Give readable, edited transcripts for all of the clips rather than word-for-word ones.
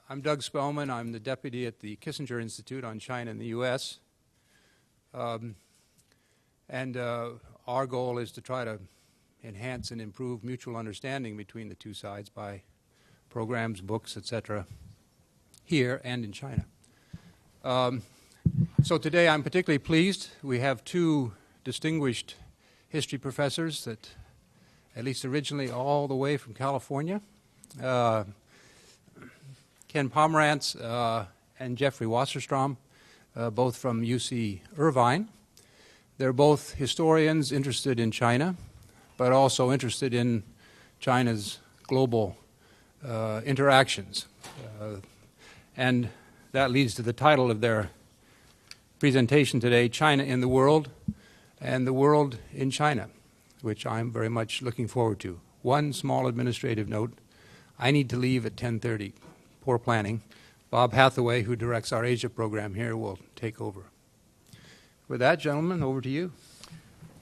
I'm Doug Spellman. I'm the deputy at the Kissinger Institute on China and the U.S. Our goal is to try to enhance and improve mutual understanding between the two sides by programs, books, etc., here and in China. So today I'm particularly pleased. We have two distinguished history professors that, at least originally, all the way from California. Ken Pomerantz and Jeffrey Wasserstrom, both from UC Irvine. They're both historians interested in China, but also interested in China's global interactions. And that leads to the title of their presentation today, China in the World and the World in China, which I'm very much looking forward to. One small administrative note: I need to leave at 10:30. Poor planning. Bob Hathaway, who directs our Asia program here, will take over. With that, gentlemen, over to you.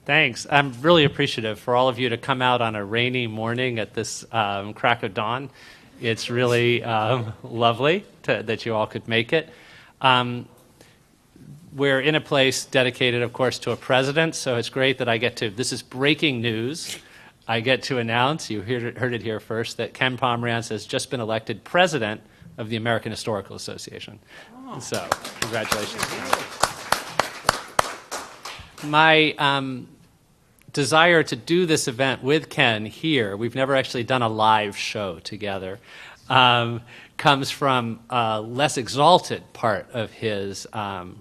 Thanks. I'm really appreciative for all of you to come out on a rainy morning at this crack of dawn. It's really lovely that you all could make it. We're in a place dedicated, of course, to a president, so it's great that I get to, this is breaking news. I get to announce, you heard it here first, that Ken Pomerantz has just been elected president of the American Historical Association. Oh. So, congratulations. My desire to do this event with Ken here, we've never actually done a live show together, comes from a less exalted part of his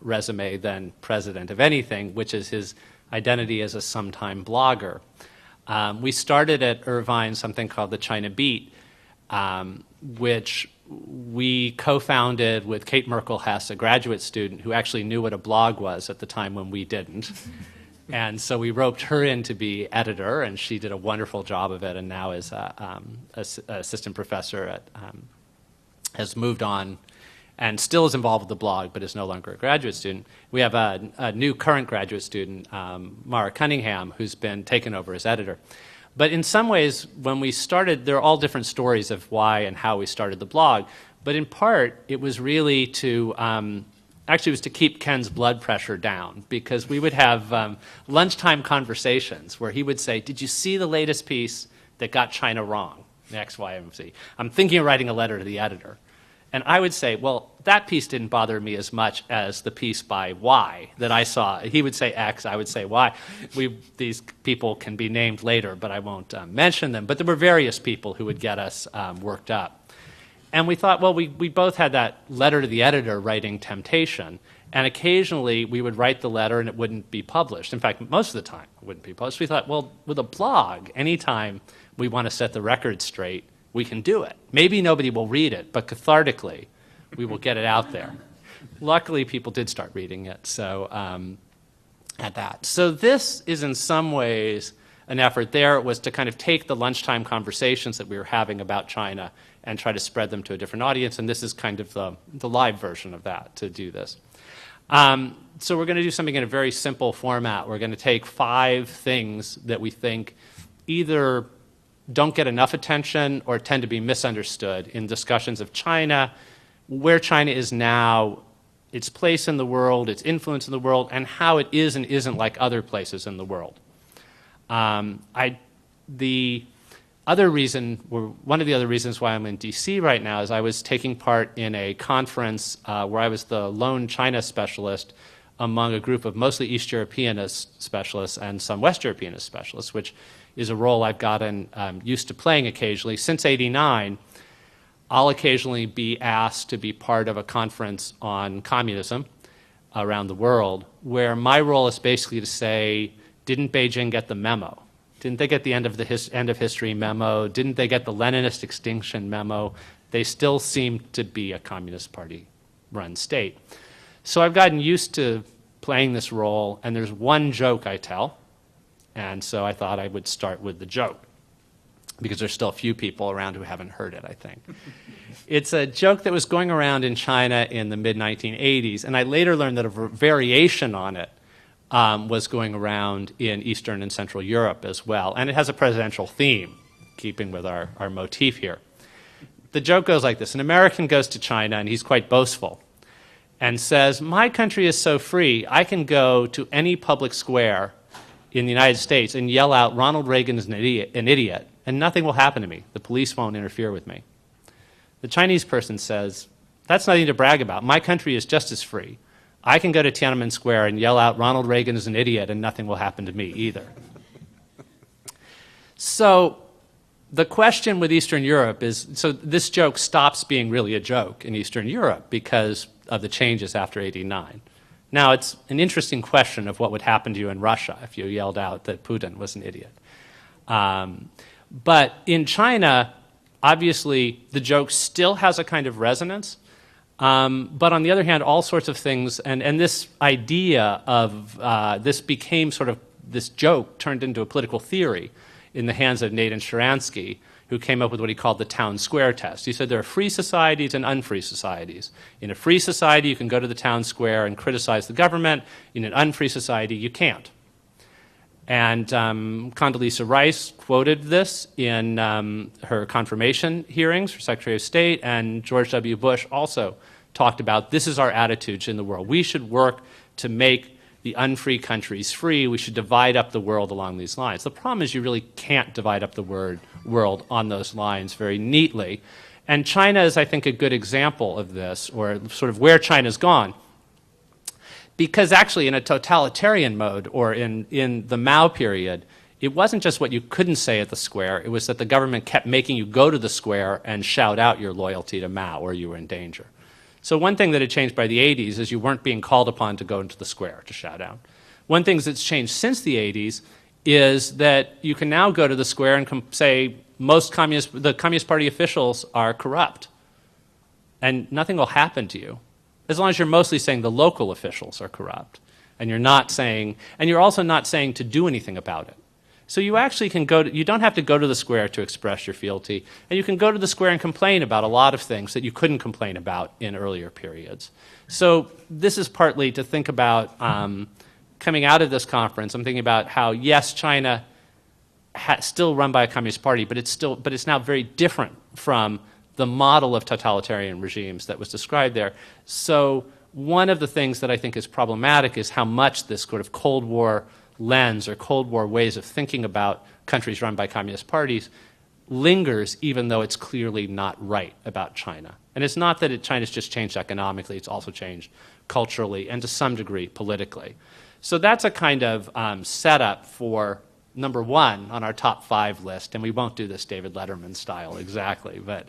resume than president of anything, which is his identity as a sometime blogger. We started at Irvine something called the China Beat, which we co-founded with Kate Merkel-Hess, a graduate student who actually knew what a blog was at the time when we didn't. And so we roped her in to be editor, and she did a wonderful job of it, and now is an assistant professor at, has moved on and still is involved with the blog, but is no longer a graduate student. We have a new current graduate student, Mara Cunningham, who's been taken over as editor. But in some ways, when we started, there are all different stories of why and how we started the blog. But in part, it was really to, actually it was to keep Ken's blood pressure down, because we would have lunchtime conversations where he would say, did you see the latest piece that got China wrong? X, Y, and Z. I'm thinking of writing a letter to the editor. And I would say, well, that piece didn't bother me as much as the piece by Y that I saw. He would say X, I would say Y. These people can be named later, but I won't mention them. But there were various people who would get us worked up. And we thought, well, we both had that letter to the editor writing temptation. And occasionally we would write the letter and it wouldn't be published. In fact, most of the time it wouldn't be published. We thought, well, with a blog, anytime we want to set the record straight, we can do it. Maybe nobody will read it, but cathartically, we will get it out there. Luckily, people did start reading it, so at that. So this is in some ways an effort. There was to kind of take the lunchtime conversations that we were having about China and try to spread them to a different audience, and this is kind of the live version of that, to do this. So we're going to do something in a very simple format. We're going to take 5 things that we think either don't get enough attention or tend to be misunderstood in discussions of China, where China is now, its place in the world, its influence in the world, and how it is and isn't like other places in the world. The other reason, or one of the other reasons why I'm in DC right now, is I was taking part in a conference where I was the lone China specialist among a group of mostly East Europeanist specialists and some West Europeanist specialists, which is a role I've gotten used to playing occasionally. Since '89, I'll occasionally be asked to be part of a conference on communism around the world, where my role is basically to say, didn't Beijing get the memo? Didn't they get the end of history memo? Didn't they get the Leninist extinction memo? They still seem to be a Communist Party-run state. So I've gotten used to playing this role, and there's one joke I tell, and so I thought I would start with the joke, because there's still a few people around who haven't heard it, I think. It's a joke that was going around in China in the mid-1980s, and I later learned that a variation on it was going around in Eastern and Central Europe as well, and it has a presidential theme, keeping with our motif here. the joke goes like this. An American goes to China, and he's quite boastful, and says, my country is so free, I can go to any public square in the United States and yell out, Ronald Reagan is an idiot, and nothing will happen to me. The police won't interfere with me. The Chinese person says, that's nothing to brag about. My country is just as free. I can go to Tiananmen Square and yell out, Ronald Reagan is an idiot, and nothing will happen to me either. So the question with Eastern Europe is, so this joke stops being really a joke in Eastern Europe because of the changes after '89. Now, it's an interesting question of what would happen to you in Russia if you yelled out that Putin was an idiot. But in China, obviously, the joke still has a kind of resonance. But on the other hand, all sorts of things, and this idea of this became sort of, this joke turned into a political theory in the hands of Nathan Sharansky, who came up with what he called the town square test. He said there are free societies and unfree societies. In a free society, you can go to the town square and criticize the government. In an unfree society, you can't. And Condoleezza Rice quoted this in her confirmation hearings for Secretary of State, and George W. Bush also talked about this is our attitude in the world. We should work to make the unfree countries free. We should divide up the world along these lines. The problem is you really can't divide up the world on those lines very neatly. And China is, I think, a good example of this, or sort of where China's gone. Because actually in a totalitarian mode, or in the Mao period, it wasn't just what you couldn't say at the square, it was that the government kept making you go to the square and shout out your loyalty to Mao or you were in danger. So one thing that had changed by the 80s is you weren't being called upon to go into the square to shout out. One thing that's changed since the 80s is that you can now go to the square and say the Communist Party officials are corrupt, and nothing will happen to you, as long as you're mostly saying the local officials are corrupt, and you're also not saying to do anything about it. So you actually can you don't have to go to the square to express your fealty, and you can go to the square and complain about a lot of things that you couldn't complain about in earlier periods. So this is partly to think about, coming out of this conference, I'm thinking about how, yes, China still run by a communist party, but it's now very different from the model of totalitarian regimes that was described there. So one of the things that I think is problematic is how much this sort of Cold War lens or Cold War ways of thinking about countries run by communist parties lingers, even though it's clearly not right about China. And it's not that China's just changed economically, it's also changed culturally and to some degree politically. So that's a kind of setup for number one on our top 5 list, and we won't do this David Letterman style exactly, but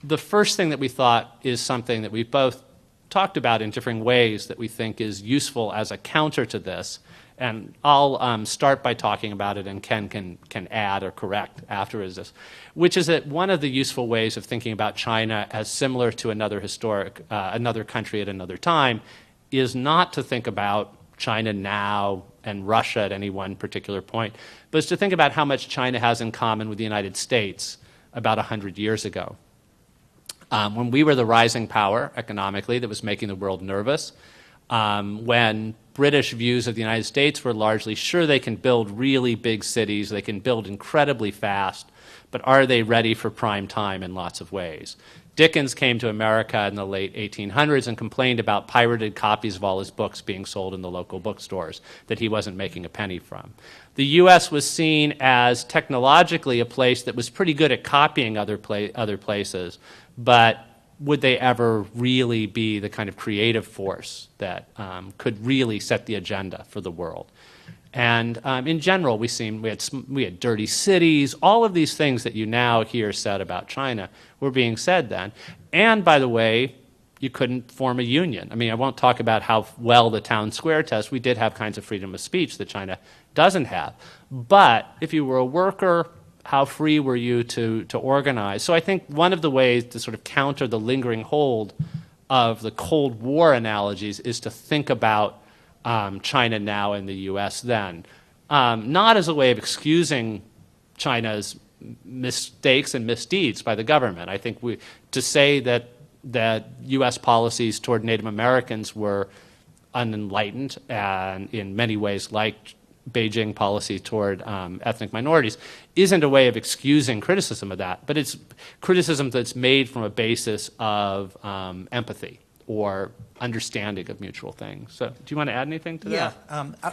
the first thing that we thought is something that we've both talked about in different ways that we think is useful as a counter to this, and I'll start by talking about it, and Ken can add or correct afterwards this, which is that one of the useful ways of thinking about China as similar to another country at another time is not to think about China now and Russia at any one particular point, but is to think about how much China has in common with the United States about 100 years ago. When we were the rising power economically that was making the world nervous, when British views of the United States were largely, sure, they can build really big cities, they can build incredibly fast, but are they ready for prime time in lots of ways? Dickens came to America in the late 1800s and complained about pirated copies of all his books being sold in the local bookstores that he wasn't making a penny from. The U.S. was seen as technologically a place that was pretty good at copying other places, but would they ever really be the kind of creative force that could really set the agenda for the world? And in general, we had dirty cities. All of these things that you now hear said about China were being said then. And by the way, you couldn't form a union. I mean, I won't talk about how well the town square test. We did have kinds of freedom of speech that China doesn't have. But if you were a worker, how free were you to organize? So I think one of the ways to sort of counter the lingering hold of the Cold War analogies is to think about China now and the U.S. then, not as a way of excusing China's mistakes and misdeeds by the government. I think to say that U.S. policies toward Native Americans were unenlightened and in many ways like Beijing policy toward ethnic minorities isn't a way of excusing criticism of that, but it's criticism that's made from a basis of empathy or understanding of mutual things. So do you want to add anything to that? Yeah.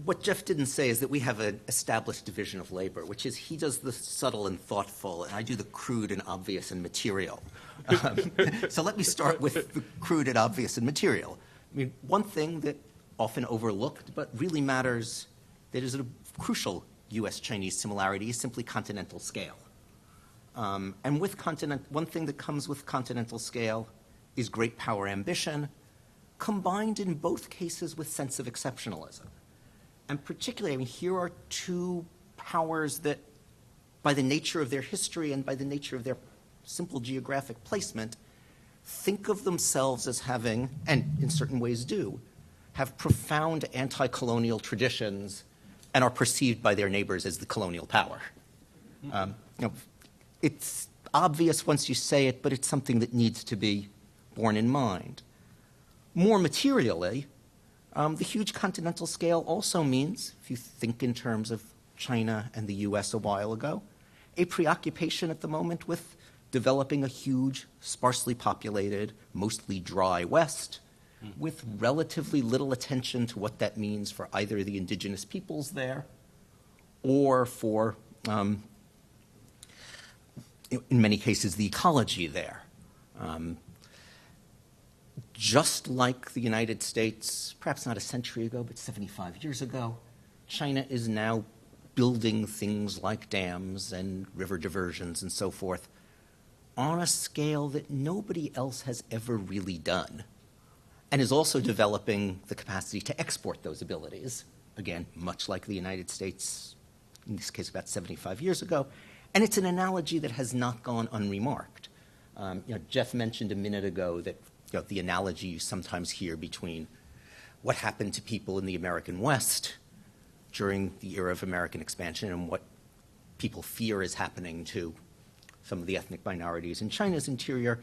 What Jeff didn't say is that we have an established division of labor, which is he does the subtle and thoughtful, and I do the crude and obvious and material. So let me start with the crude and obvious and material. I mean, one thing that often overlooked but really matters, that is a crucial U.S.-Chinese similarity, is simply continental scale. And with one thing that comes with continental scale is great power ambition, combined in both cases with sense of exceptionalism. And particularly, I mean, here are two powers that, by the nature of their history and by the nature of their simple geographic placement, think of themselves as having, and in certain ways do, have profound anti-colonial traditions and are perceived by their neighbors as the colonial power. It's obvious once you say it, but it's something that needs to be borne in mind. More materially, the huge continental scale also means, if you think in terms of China and the U.S. a while ago, a preoccupation at the moment with developing a huge, sparsely populated, mostly dry West, with relatively little attention to what that means for either the indigenous peoples there or for, in many cases, the ecology there. Just like the United States, perhaps not a century ago, but 75 years ago, China is now building things like dams and river diversions and so forth on a scale that nobody else has ever really done, and is also developing the capacity to export those abilities, again, much like the United States, in this case about 75 years ago. And it's an analogy that has not gone unremarked. Jeff mentioned a minute ago that the analogy you sometimes hear between what happened to people in the American West during the era of American expansion and what people fear is happening to some of the ethnic minorities in China's interior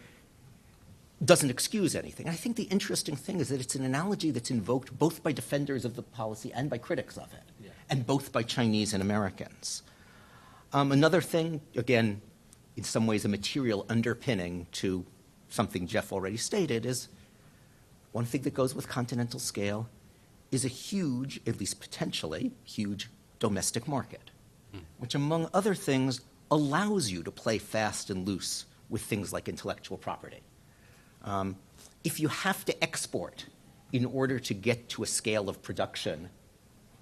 doesn't excuse anything. I think the interesting thing is that it's an analogy that's invoked both by defenders of the policy and by critics of it, and both by Chinese and Americans. Another thing, again, in some ways a material underpinning to something Jeff already stated, is one thing that goes with continental scale is a huge, at least potentially, huge domestic market, which among other things allows you to play fast and loose with things like intellectual property. If you have to export in order to get to a scale of production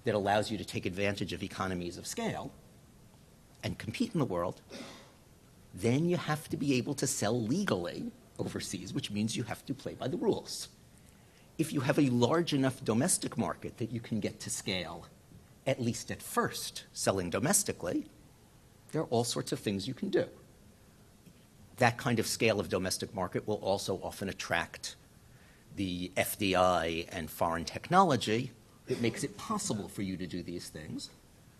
that allows you to take advantage of economies of scale and compete in the world, then you have to be able to sell legally overseas, which means you have to play by the rules. If you have a large enough domestic market that you can get to scale, at least at first, selling domestically, there are all sorts of things you can do. That kind of scale of domestic market will also often attract the FDI and foreign technology that makes it possible for you to do these things.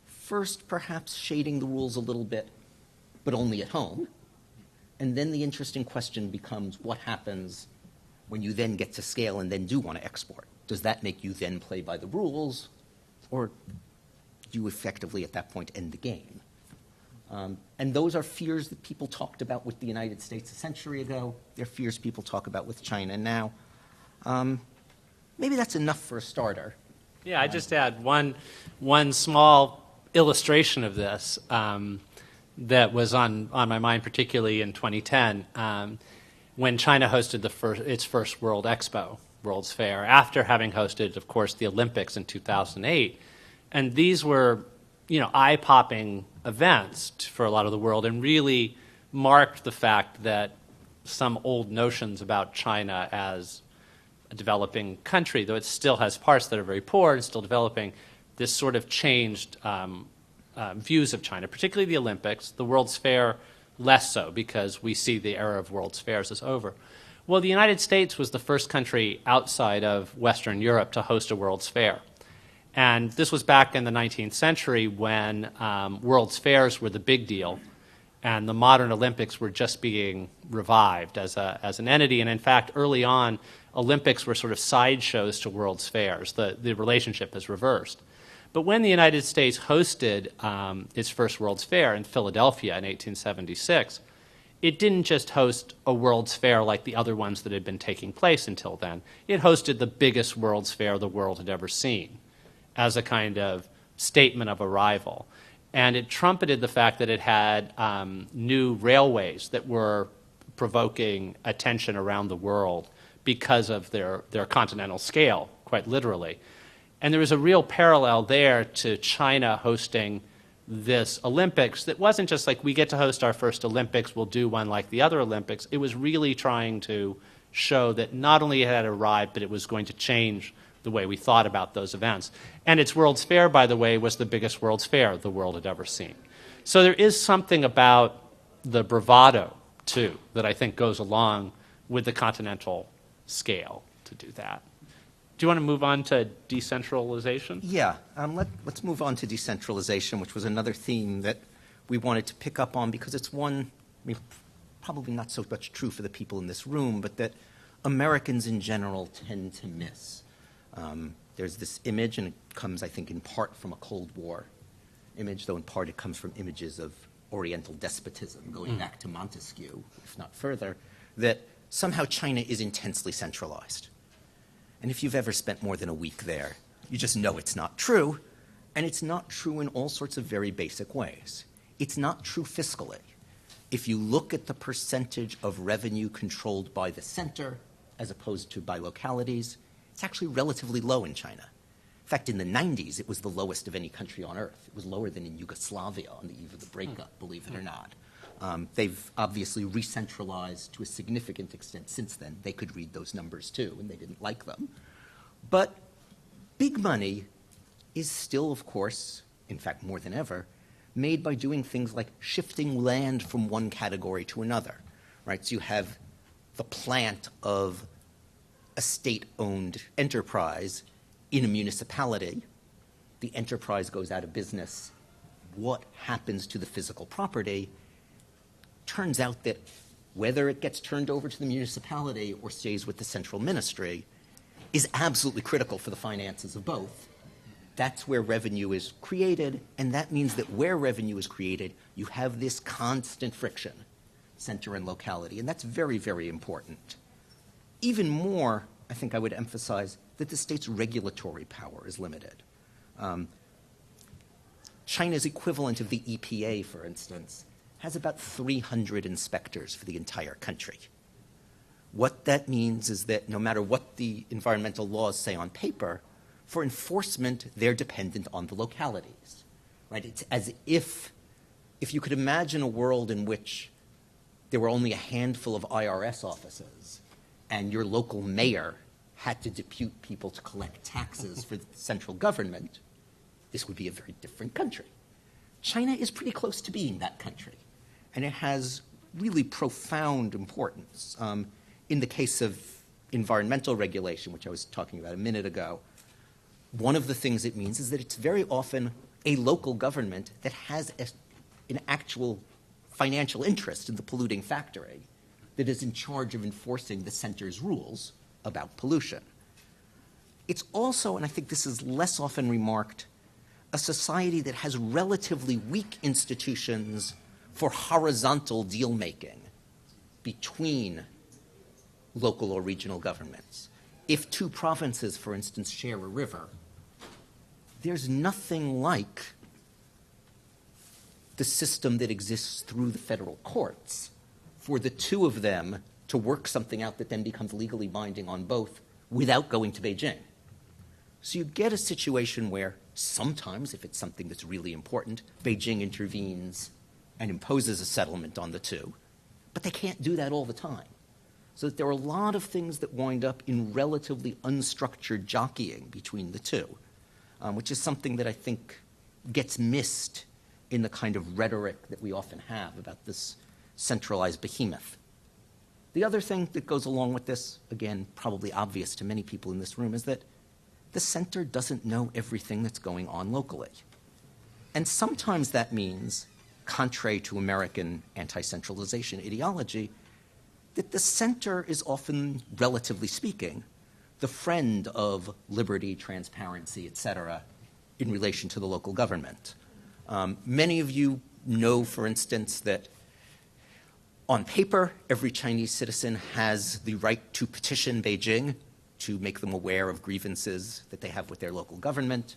First, perhaps shading the rules a little bit, but only at home. And then the interesting question becomes, what happens when you then get to scale and then do want to export? Does that make you then play by the rules, or do you effectively at that point end the game? And those are fears that people talked about with the United States a century ago. They're fears people talk about with China now. Maybe that's enough for a starter. Yeah, I just add one small illustration of this that was on my mind, particularly in 2010, when China hosted its first World Expo, World's Fair, after having hosted, of course, the Olympics in 2008. And these were, eye-popping events for a lot of the world, and really marked the fact that some old notions about China as a developing country, though it still has parts that are very poor and still developing, this sort of changed views of China, particularly the Olympics, the World's Fair less so, because we see the era of World's Fairs as over. Well, the United States was the first country outside of Western Europe to host a World's Fair. And this was back in the 19th century when World's Fairs were the big deal, and the modern Olympics were just being revived as an entity. And in fact, early on, Olympics were sort of sideshows to World's Fairs. The relationship is reversed. But when the United States hosted its first World's Fair in Philadelphia in 1876, it didn't just host a World's Fair like the other ones that had been taking place until then. It hosted the biggest World's Fair the world had ever seen as a kind of statement of arrival. And it trumpeted the fact that it had new railways that were provoking attention around the world because of their continental scale, quite literally. And there was a real parallel there to China hosting this Olympics that wasn't just like, we get to host our first Olympics, we'll do one like the other Olympics. It was really trying to show that not only it had arrived, but it was going to change the way we thought about those events. And its World's Fair, by the way, was the biggest World's Fair the world had ever seen. So there is something about the bravado, too, that I think goes along with the continental scale to do that. Do you want to move on to decentralization? Yeah, let's move on to decentralization, which was another theme that we wanted to pick up on because it's one, I mean, probably not so much true for the people in this room, but that Americans in general tend to miss. There's this image, and it comes, I think, in part from a Cold War image, though in part it comes from images of Oriental despotism going back to Montesquieu, if not further, that somehow China is intensely centralized. And if you've ever spent more than a week there, you just know it's not true, and it's not true in all sorts of very basic ways. It's not true fiscally. If you look at the percentage of revenue controlled by the center as opposed to by localities, it's actually relatively low in China. In fact, in the 90s, it was the lowest of any country on earth. It was lower than in Yugoslavia on the eve of the breakup, believe it or not. They've obviously re-centralized to a significant extent since then. They could read those numbers too, and they didn't like them. But big money is still, of course, in fact more than ever, made by doing things like shifting land from one category to another, right? So you have the plant of a state-owned enterprise in a municipality. The enterprise goes out of business. What happens to the physical property? Turns out that whether it gets turned over to the municipality or stays with the central ministry is absolutely critical for the finances of both. That's where revenue is created, and that means that where revenue is created, you have this constant friction, center and locality, and that's very, very important. Even more, I think I would emphasize that the state's regulatory power is limited. China's equivalent of the EPA, for instance, has about 300 inspectors for the entire country. What that means is that no matter what the environmental laws say on paper, for enforcement, they're dependent on the localities, right? It's as if you could imagine a world in which there were only a handful of IRS offices and your local mayor had to depute people to collect taxes for the central government, this would be a very different country. China is pretty close to being that country, and it has really profound importance. In the case of environmental regulation, which I was talking about a minute ago, one of the things it means is that it's very often a local government that has an actual financial interest in the polluting factory that is in charge of enforcing the center's rules about pollution. It's also, and I think this is less often remarked, a society that has relatively weak institutions for horizontal deal-making between local or regional governments. If two provinces, for instance, share a river, there's nothing like the system that exists through the federal courts for the two of them to work something out that then becomes legally binding on both without going to Beijing. So you get a situation where sometimes, if it's something that's really important, Beijing intervenes and imposes a settlement on the two, but they can't do that all the time. So that there are a lot of things that wind up in relatively unstructured jockeying between the two, which is something that I think gets missed in the kind of rhetoric that we often have about this centralized behemoth. The other thing that goes along with this, again, probably obvious to many people in this room, is that the center doesn't know everything that's going on locally. And sometimes that means, contrary to American anti-centralization ideology, that the center is often, relatively speaking, the friend of liberty, transparency, etc., in relation to the local government. Many of you know, for instance, that on paper, every Chinese citizen has the right to petition Beijing to make them aware of grievances that they have with their local government.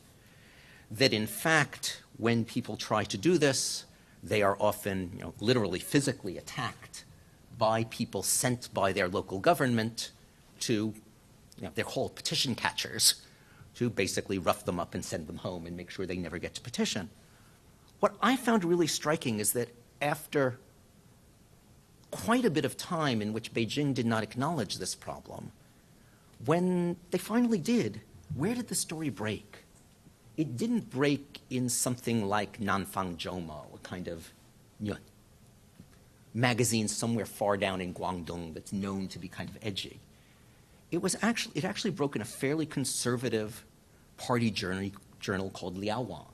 That in fact, when people try to do this, they are often, literally physically attacked by people sent by their local government to, they're called petition catchers, to basically rough them up and send them home and make sure they never get to petition. What I found really striking is that after quite a bit of time in which Beijing did not acknowledge this problem, when they finally did, where did the story break? It didn't break in something like Nanfang Zhoumo, a kind of magazine somewhere far down in Guangdong that's known to be kind of edgy. It actually broke in a fairly conservative party journal called Liaowang,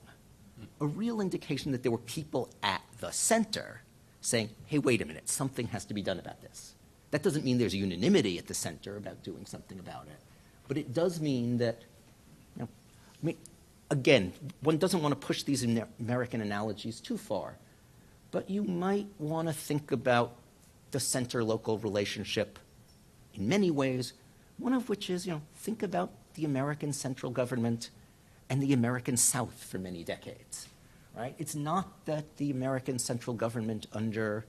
a real indication that there were people at the center saying, hey, wait a minute, something has to be done about this. That doesn't mean there's unanimity at the center about doing something about it. But it does mean that, again, one doesn't want to push these American analogies too far, but you might want to think about the center-local relationship in many ways, one of which is, think about the American central government and the American South for many decades, right? It's not that the American central government under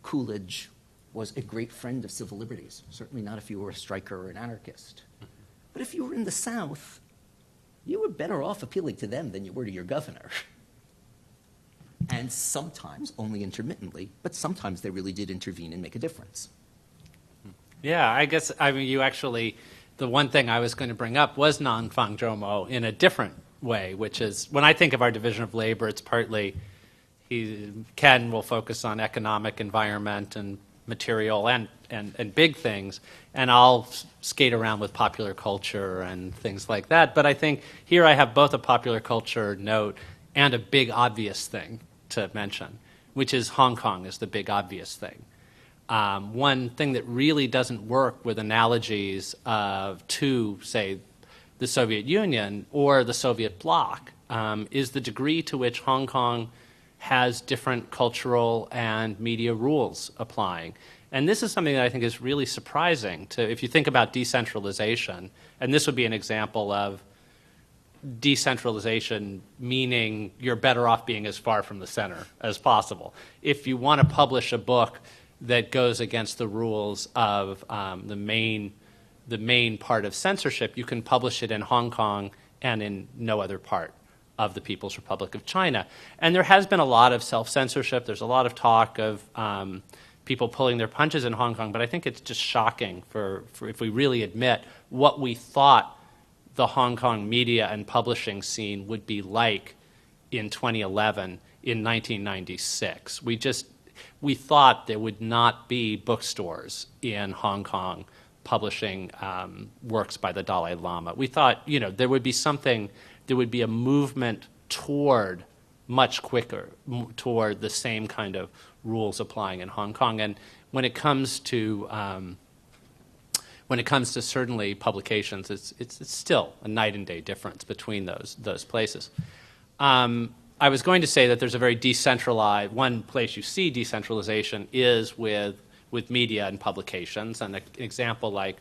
Coolidge was a great friend of civil liberties, certainly not if you were a striker or an anarchist. But if you were in the South, you were better off appealing to them than you were to your governor. And sometimes, only intermittently, but sometimes they really did intervene and make a difference. Yeah, you actually, the one thing I was going to bring up was Nanfang Zhoumo in a different way, which is, when I think of our division of labor, it's partly, Ken will focus on economic, environment, and material, and big things, and I'll skate around with popular culture and things like that. But I think here I have both a popular culture note and a big obvious thing to mention, which is Hong Kong is the big obvious thing. One thing that really doesn't work with analogies to, say, the Soviet Union or the Soviet bloc is the degree to which Hong Kong has different cultural and media rules applying. And this is something that I think is really surprising if you think about decentralization, and this would be an example of decentralization, meaning you're better off being as far from the center as possible. If you want to publish a book that goes against the rules of the main part of censorship, you can publish it in Hong Kong and in no other part of the People's Republic of China. And there has been a lot of self-censorship. There's a lot of talk of people pulling their punches in Hong Kong, but I think it's just shocking for if we really admit what we thought the Hong Kong media and publishing scene would be like in 2011, in 1996. We thought there would not be bookstores in Hong Kong publishing works by the Dalai Lama. We thought, there would be something, there would be a movement toward much quicker, toward the same kind of rules applying in Hong Kong. And when it comes to certainly publications, it's still a night and day difference between those places. I was going to say that there's a very decentralized, one place you see decentralization is with media and publications, and an example like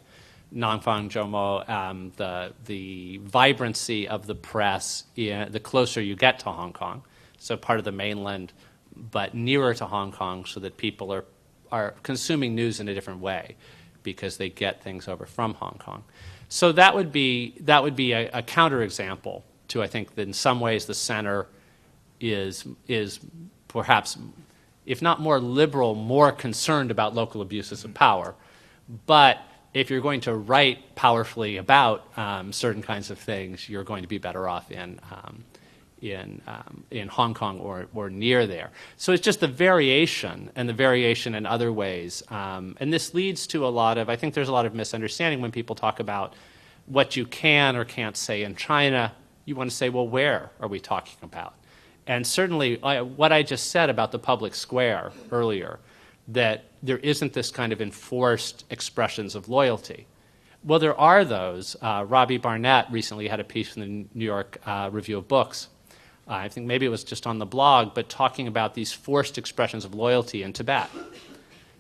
Nanfang Zhoumo, the vibrancy of the press, the closer you get to Hong Kong, so part of the mainland, but nearer to Hong Kong so that people are consuming news in a different way because they get things over from Hong Kong. So that would be a counterexample to, I think, that in some ways the center is perhaps, if not more liberal, more concerned about local abuses of power. But if you're going to write powerfully about certain kinds of things, you're going to be better off in Hong Kong or near there. So it's just the variation and the variation in other ways. And this leads to I think there's a lot of misunderstanding when people talk about what you can or can't say in China. You want to say, well, where are we talking about? And certainly what I just said about the public square earlier, that there isn't this kind of enforced expressions of loyalty. Well, there are those. Robbie Barnett recently had a piece in the New York Review of Books. I think maybe it was just on the blog, but talking about these forced expressions of loyalty in Tibet.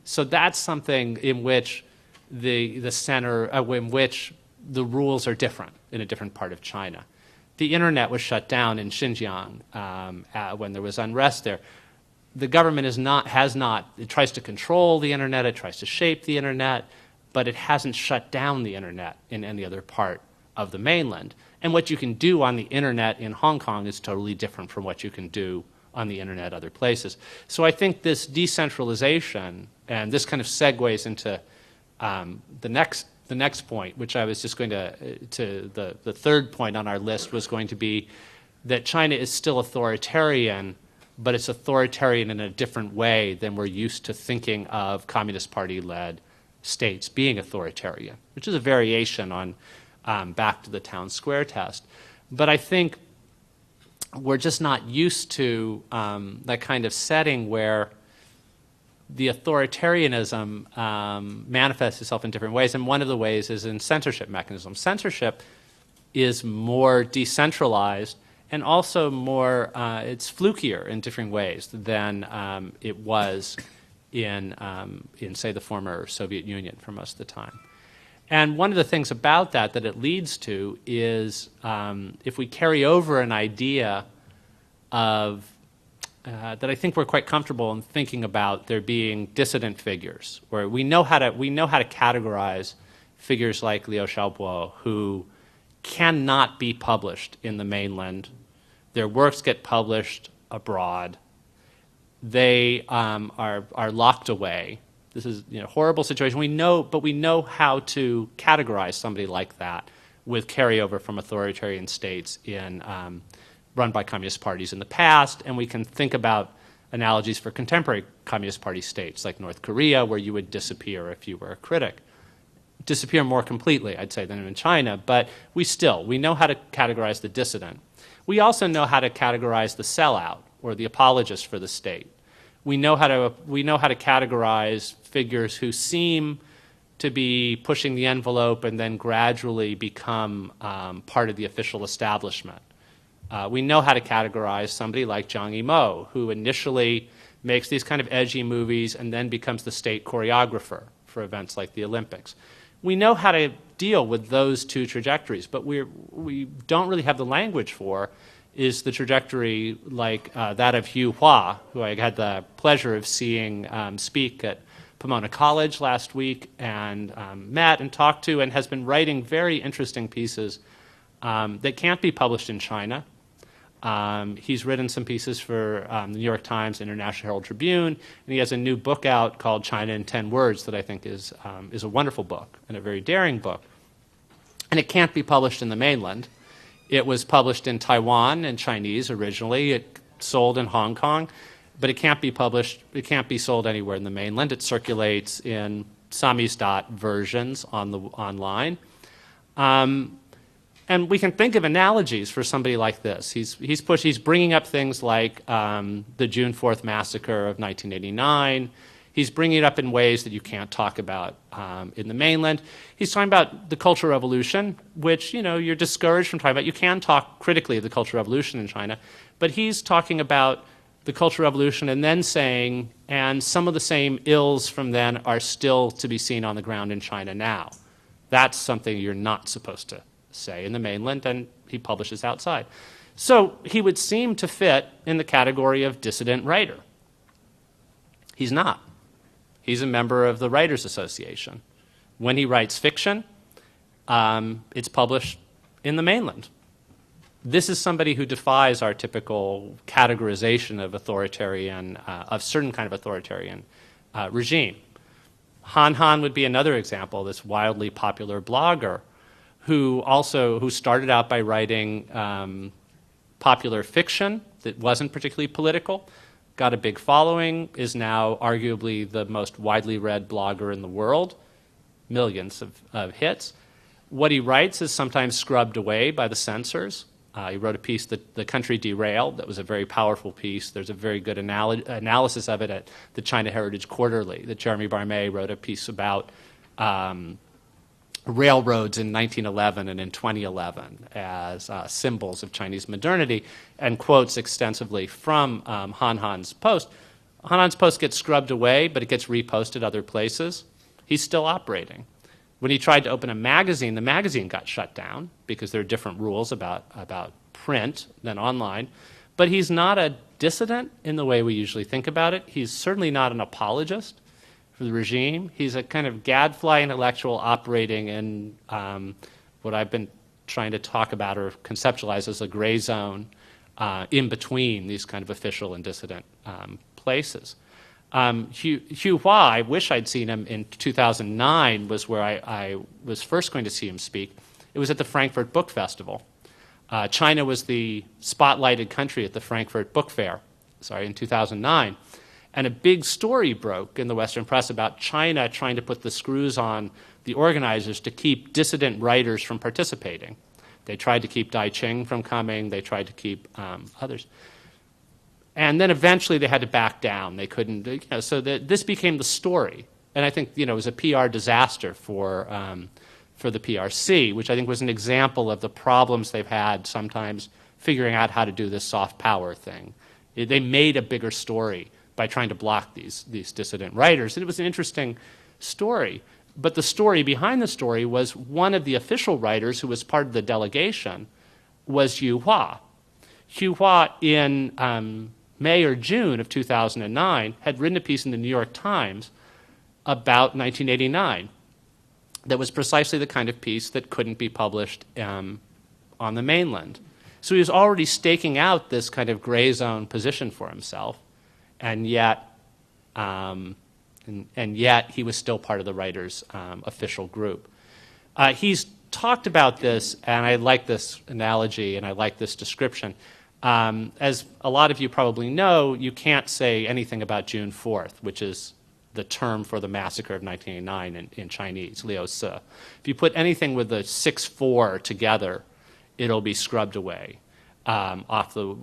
So that's something in which the center, in which the rules are different in a different part of China. The internet was shut down in Xinjiang when there was unrest there. The government it tries to control the internet, it tries to shape the internet, but it hasn't shut down the internet in any other part of the mainland. And what you can do on the internet in Hong Kong is totally different from what you can do on the internet other places. So I think this decentralization, and this kind of segues into the next point, which I was just going to the third point on our list was going to be that China is still authoritarian, but it's authoritarian in a different way than we're used to thinking of Communist Party-led states being authoritarian, which is a variation on back to the town square test. But I think we're just not used to that kind of setting where the authoritarianism manifests itself in different ways, and one of the ways is in censorship mechanisms. Censorship is more decentralized and also more, it's flukier in different ways than it was in, say, the former Soviet Union for most of the time. And one of the things about that it leads to is if we carry over an idea of that I think we're quite comfortable in thinking about there being dissident figures, where we know how to categorize figures like Liu Xiaobo, who cannot be published in the mainland. Their works get published abroad. They are locked away. This is a horrible situation. We know how to categorize somebody like that with carryover from authoritarian states run by communist parties in the past, and we can think about analogies for contemporary communist party states like North Korea, where you would disappear if you were a critic. Disappear more completely, I'd say, than in China, but we know how to categorize the dissident. We also know how to categorize the sellout or the apologist for the state. We know how to categorize figures who seem to be pushing the envelope and then gradually become part of the official establishment. We know how to categorize somebody like Zhang Yimou, who initially makes these kind of edgy movies and then becomes the state choreographer for events like the Olympics. We know how to deal with those two trajectories, but we don't really have the language for is the trajectory like that of Hugh Hua, who I had the pleasure of seeing speak at Pomona College last week and met and talked to, and has been writing very interesting pieces that can't be published in China. He's written some pieces for the New York Times, International Herald Tribune, and he has a new book out called China in 10 Words that I think is a wonderful book and a very daring book. And it can't be published in the mainland. It was published in Taiwan in Chinese originally. It sold in Hong Kong, but it can't be published. It can't be sold anywhere in the mainland. It circulates in samizdat versions online. And we can think of analogies for somebody like this. He's bringing up things like the June 4th massacre of 1989. He's bringing it up in ways that you can't talk about in the mainland. He's talking about the Cultural Revolution, which you're discouraged from talking about. You can talk critically of the Cultural Revolution in China, but he's talking about the Cultural Revolution and then saying, and some of the same ills from then are still to be seen on the ground in China now. That's something you're not supposed to say in the mainland, and he publishes outside. So he would seem to fit in the category of dissident writer. He's not. He's a member of the Writers Association. When he writes fiction, it's published in the mainland. This is somebody who defies our typical categorization of of certain kind of authoritarian regime. Han Han would be another example, this wildly popular blogger who started out by writing popular fiction that wasn't particularly political, got a big following, is now arguably the most widely read blogger in the world, millions of hits. What he writes is sometimes scrubbed away by the censors. He wrote a piece, The Country Derailed, that was a very powerful piece. There's a very good analysis of it at the China Heritage Quarterly that Jeremy Barmé wrote a piece about railroads in 1911 and in 2011 as symbols of Chinese modernity, and quotes extensively from Han Han's post. Han Han's post gets scrubbed away, but it gets reposted other places. He's still operating. When he tried to open a magazine, the magazine got shut down because there are different rules about print than online. But he's not a dissident in the way we usually think about it. He's certainly not an apologist for the regime. He's a kind of gadfly intellectual operating in what I've been trying to talk about or conceptualize as a gray zone in between these kind of official and dissident places. Hu Hua, I wish I'd seen him in 2009, was where I was first going to see him speak. It was at the Frankfurt Book Festival. China was the spotlighted country at the Frankfurt Book Fair, in 2009. And a big story broke in the Western press about China trying to put the screws on the organizers to keep dissident writers from participating. They tried to keep Dai Qing from coming. They tried to keep others. And then eventually they had to back down. They couldn't, so this became the story. And I think, it was a PR disaster for the PRC, which I think was an example of the problems they've had sometimes figuring out how to do this soft power thing. They made a bigger story by trying to block these dissident writers. And it was an interesting story. But the story behind the story was one of the official writers who was part of the delegation was Yu Hua. Yu Hua in May or June of 2009 had written a piece in the New York Times about 1989 that was precisely the kind of piece that couldn't be published on the mainland. So he was already staking out this kind of gray zone position for himself, and yet he was still part of the writers' official group. He's talked about this, and I like this analogy and I like this description. As a lot of you probably know, you can't say anything about June 4th, which is the term for the massacre of 1989 in Chinese, Liu Si. If you put anything with the 6-4 together, it'll be scrubbed away off the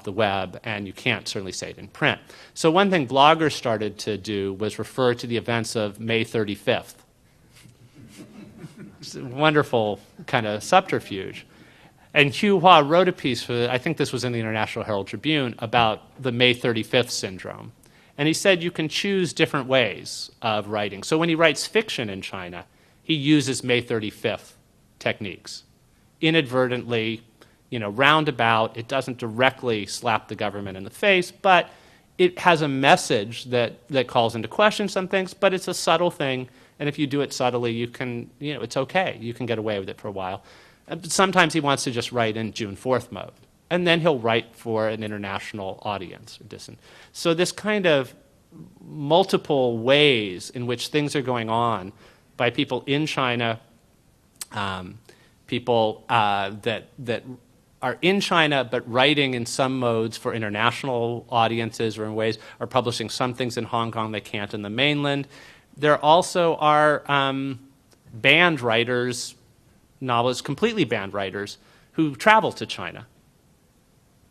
web, and you can't certainly say it in print. So one thing bloggers started to do was refer to the events of May 35th. It's a wonderful kind of subterfuge. And Hu Hua wrote a piece, I think this was in the International Herald Tribune, about the May 35th syndrome. And he said you can choose different ways of writing. So when he writes fiction in China, he uses May 35th techniques. Inadvertently, roundabout, it doesn't directly slap the government in the face, but it has a message that calls into question some things, but it's a subtle thing, and if you do it subtly, you can, it's okay. You can get away with it for a while. Sometimes he wants to just write in June 4th mode, and then he'll write for an international audience. So this kind of multiple ways in which things are going on by people in China, people that are in China but writing in some modes for international audiences or in ways are publishing some things in Hong Kong they can't in the mainland. There also are banned writers, novelists, completely banned writers, who travel to China.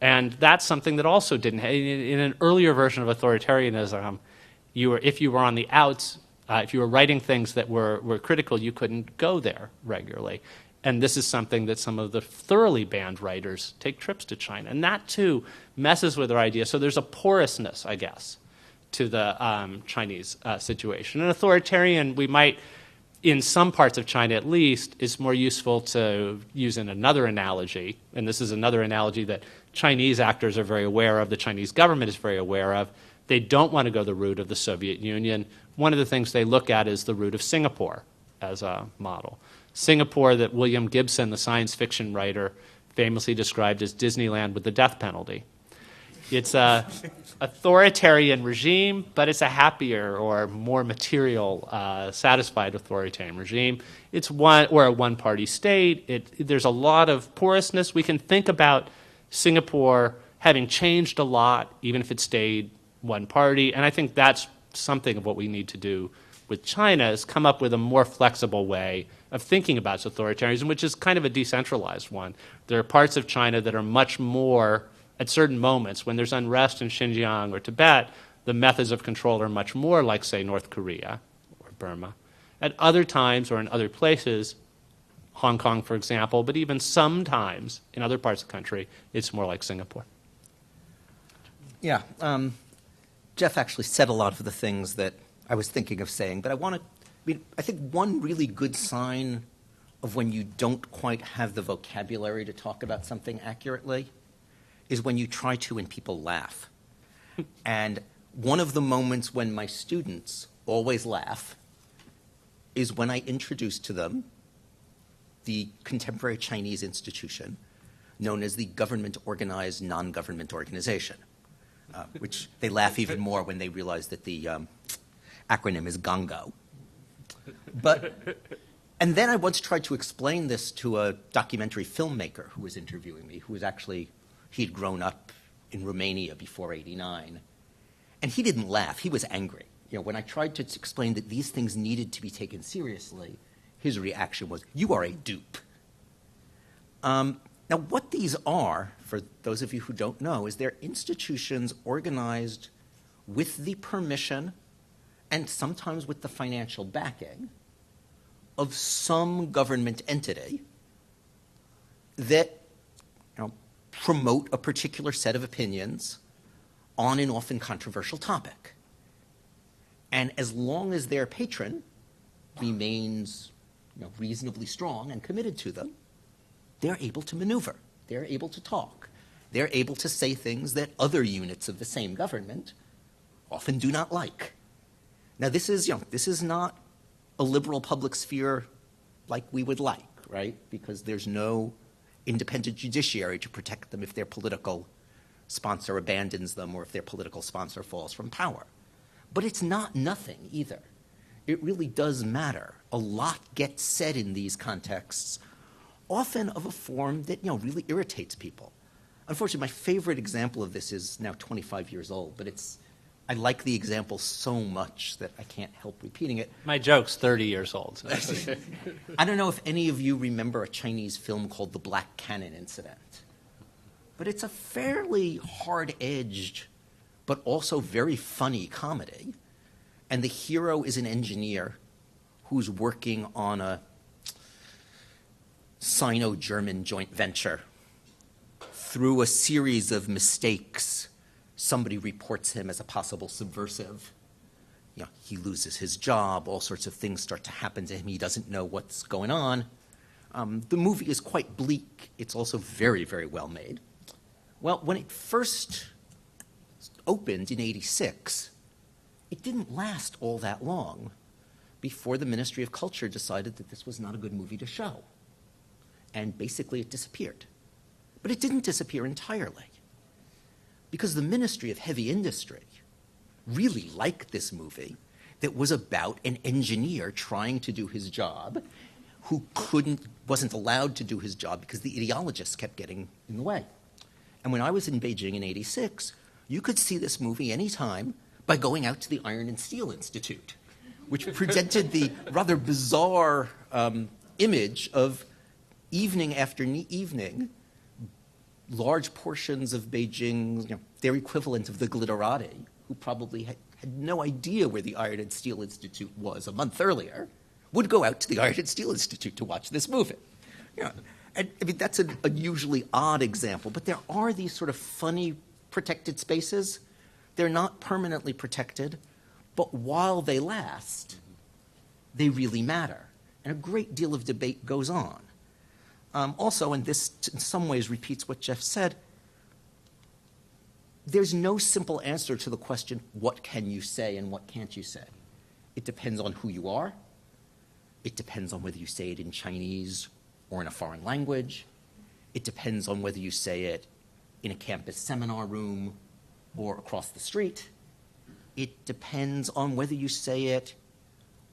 And that's something that also didn't happen. In an earlier version of authoritarianism, if you were on the outs, if you were writing things that were critical, you couldn't go there regularly. And this is something that some of the thoroughly banned writers take trips to China. And that, too, messes with their idea. So there's a porousness, I guess, to the Chinese situation. An authoritarian, we might, in some parts of China at least, is more useful to use in another analogy. And this is another analogy that Chinese actors are very aware of, the Chinese government is very aware of. They don't want to go the route of the Soviet Union. One of the things they look at is the route of Singapore as a model. Singapore, that William Gibson, the science fiction writer, famously described as Disneyland with the death penalty. It's an authoritarian regime, but it's a happier or more material, satisfied authoritarian regime. It's a one-party state. There's a lot of porousness. We can think about Singapore having changed a lot, even if it stayed one party. And I think that's something of what we need to do with China, is come up with a more flexible way of thinking about authoritarianism, which is kind of a decentralized one. There are parts of China that are much more, at certain moments, when there's unrest in Xinjiang or Tibet, the methods of control are much more like, say, North Korea or Burma. At other times or in other places, Hong Kong, for example, but even sometimes in other parts of the country, it's more like Singapore. Yeah. Jeff actually said a lot of the things that I was thinking of saying, but I think one really good sign of when you don't quite have the vocabulary to talk about something accurately is when you try to and people laugh. And one of the moments when my students always laugh is when I introduce to them the contemporary Chinese institution known as the Government Organized Non-Government Organization, which they laugh even more when they realize that the acronym is GONGO. And then I once tried to explain this to a documentary filmmaker who was interviewing me, who was actually, he'd grown up in Romania before '89. And he didn't laugh, he was angry. When I tried to explain that these things needed to be taken seriously, his reaction was, "You are a dupe." Now, what these are, for those of you who don't know, is they're institutions organized with the permission and sometimes with the financial backing of some government entity that promote a particular set of opinions on an often controversial topic. And as long as their patron remains reasonably strong and committed to them, they're able to maneuver. They're able to talk. They're able to say things that other units of the same government often do not like. Now, this is not a liberal public sphere like we would like, right? Because there's no independent judiciary to protect them if their political sponsor abandons them or if their political sponsor falls from power. But it's not nothing either. It really does matter. A lot gets said in these contexts, often of a form that really irritates people. Unfortunately, my favorite example of this is now 25 years old, but I like the example so much that I can't help repeating it. My joke's 30 years old. I don't know if any of you remember a Chinese film called The Black Cannon Incident, but it's a fairly hard-edged but also very funny comedy. And the hero is an engineer who's working on a Sino-German joint venture. Through a series of mistakes, somebody reports him as a possible subversive. He loses his job, all sorts of things start to happen to him, he doesn't know what's going on. The movie is quite bleak. It's also very, very well made. Well, when it first opened in '86, it didn't last all that long before the Ministry of Culture decided that this was not a good movie to show. And basically it disappeared. But it didn't disappear entirely, because the Ministry of Heavy Industry really liked this movie that was about an engineer trying to do his job who wasn't allowed to do his job because the ideologists kept getting in the way. And when I was in Beijing in '86, you could see this movie anytime by going out to the Iron and Steel Institute, which presented the rather bizarre image of evening after evening, large portions of Beijing, their equivalent of the glitterati, who probably had no idea where the Iron and Steel Institute was a month earlier, would go out to the Iron and Steel Institute to watch this movie. And I mean, that's an unusually odd example, but there are these sort of funny protected spaces. They're not permanently protected, but while they last, they really matter. And a great deal of debate goes on. Also, and this in some ways repeats what Jeff said, there's no simple answer to the question, what can you say and what can't you say? It depends on who you are. It depends on whether you say it in Chinese or in a foreign language. It depends on whether you say it in a campus seminar room or across the street. It depends on whether you say it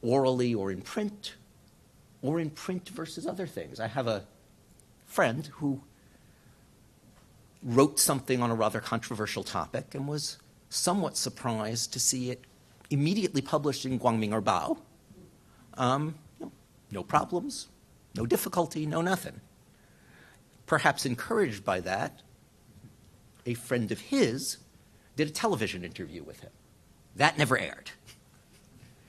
orally or in print versus other things. I have a friend who wrote something on a rather controversial topic and was somewhat surprised to see it immediately published in Guangming Erbao. No problems, no difficulty, no nothing. Perhaps encouraged by that, a friend of his did a television interview with him. That never aired.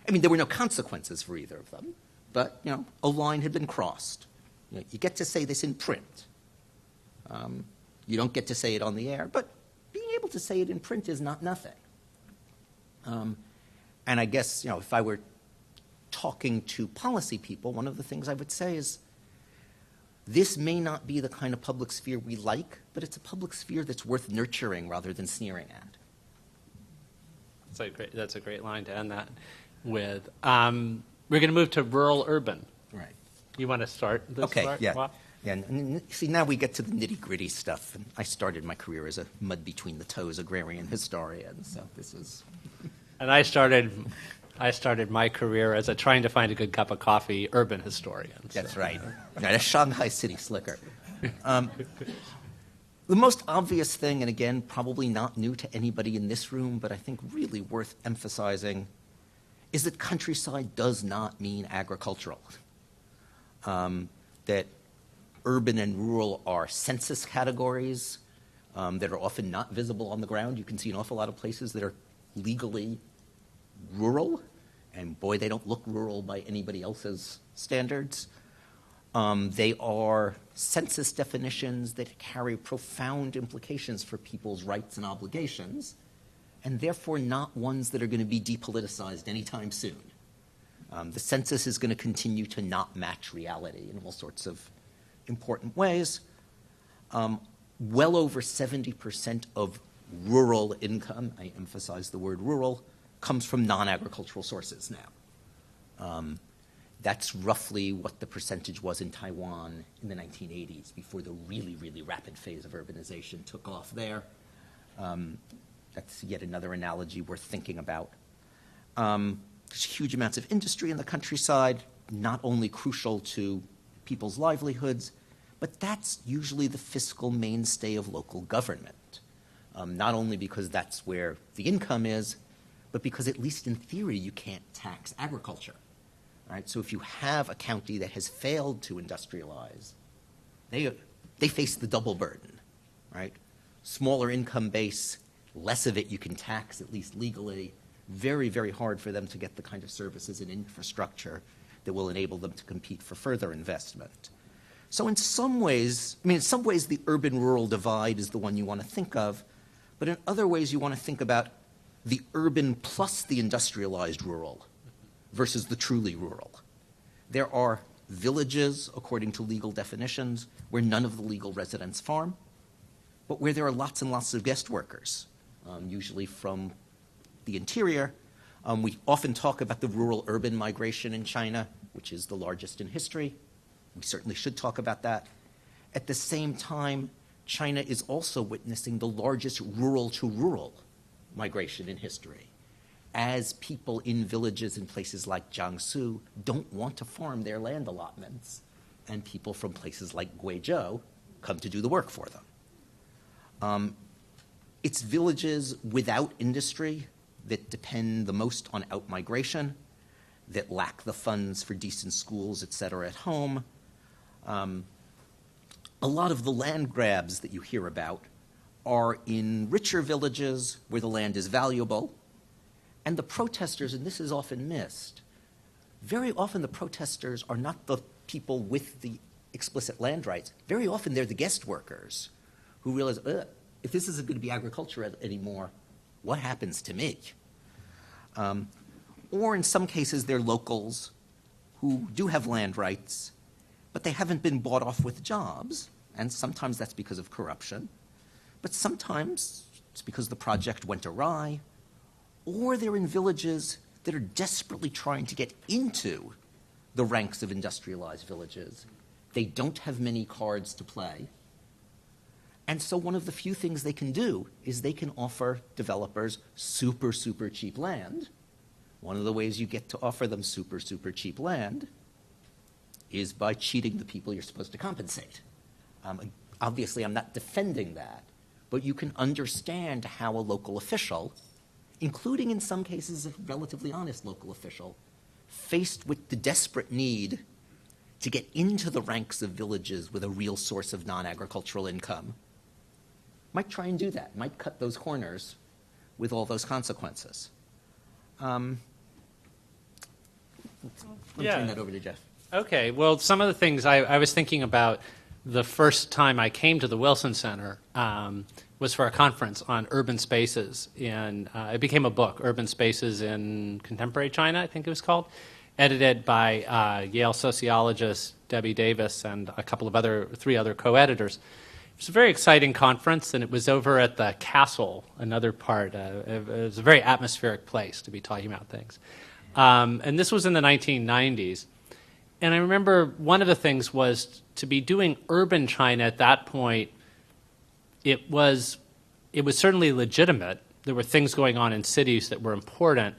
I mean, there were no consequences for either of them, but, a line had been crossed. You get to say this in print. You don't get to say it on the air, but being able to say it in print is not nothing. And I guess, if I were talking to policy people, one of the things I would say is, this may not be the kind of public sphere we like, but it's a public sphere that's worth nurturing rather than sneering at. That's a great line to end that with. We're going to move to rural urban. Right. You want to start this Okay, part? yeah. Bob? Yeah, and see, now we get to the nitty-gritty stuff. And I started my career as a mud-between-the-toes agrarian historian, so this is... And I started my career as trying to find a good cup of coffee urban historian. That's right. Yeah, a Shanghai city slicker. The most obvious thing, and again, probably not new to anybody in this room, but I think really worth emphasizing, is that countryside does not mean agricultural. That urban and rural are census categories that are often not visible on the ground. You can see an awful lot of places that are legally rural, and boy, they don't look rural by anybody else's standards. They are census definitions that carry profound implications for people's rights and obligations, and therefore not ones that are going to be depoliticized anytime soon. The census is going to continue to not match reality in all sorts of important ways. Well over 70% of rural income, I emphasize the word rural, comes from non-agricultural sources now. That's roughly what the percentage was in Taiwan in the 1980s, before the really, really rapid phase of urbanization took off there. That's yet another analogy worth thinking about. There's huge amounts of industry in the countryside, not only crucial to people's livelihoods, but that's usually the fiscal mainstay of local government. Not only because that's where the income is, but because at least in theory you can't tax agriculture. Right? So if you have a county that has failed to industrialize, they face the double burden. Right? Smaller income base, less of it you can tax, at least legally. Very, very hard for them to get the kind of services and infrastructure that will enable them to compete for further investment. So in some ways, the urban-rural divide is the one you want to think of, but in other ways you want to think about the urban plus the industrialized rural versus the truly rural. There are villages, according to legal definitions, where none of the legal residents farm, but where there are lots and lots of guest workers, usually from the interior. We often talk about the rural-urban migration in China, which is the largest in history. We certainly should talk about that. At the same time, China is also witnessing the largest rural-to-rural migration in history, as people in villages in places like Jiangsu don't want to farm their land allotments, and people from places like Guizhou come to do the work for them. It's villages without industry that depend the most on outmigration, that lack the funds for decent schools, et cetera, at home. A lot of the land grabs that you hear about are in richer villages where the land is valuable. And the protesters, and this is often missed, very often the protesters are not the people with the explicit land rights. Very often they're the guest workers who realize, if this isn't going to be agriculture anymore, what happens to me? Or in some cases, they're locals who do have land rights, but they haven't been bought off with jobs, and sometimes that's because of corruption. But sometimes it's because the project went awry, or they're in villages that are desperately trying to get into the ranks of industrialized villages. They don't have many cards to play. And so one of the few things they can do is they can offer developers super, super cheap land. One of the ways you get to offer them super, super cheap land is by cheating the people you're supposed to compensate. Obviously, I'm not defending that, but you can understand how a local official, including in some cases a relatively honest local official, faced with the desperate need to get into the ranks of villages with a real source of non-agricultural income, might try and do that, might cut those corners with all those consequences. Let me turn that over to Jeff. Okay, well, some of the things I was thinking about the first time I came to the Wilson Center was for a conference on urban spaces. It became a book, Urban Spaces in Contemporary China, I think it was called, edited by Yale sociologist Debbie Davis and three other co-editors. It was a very exciting conference, and it was over at the Castle, another part. It was a very atmospheric place to be talking about things. And this was in the 1990s. And I remember one of the things was to be doing urban China at that point. It was certainly legitimate. There were things going on in cities that were important,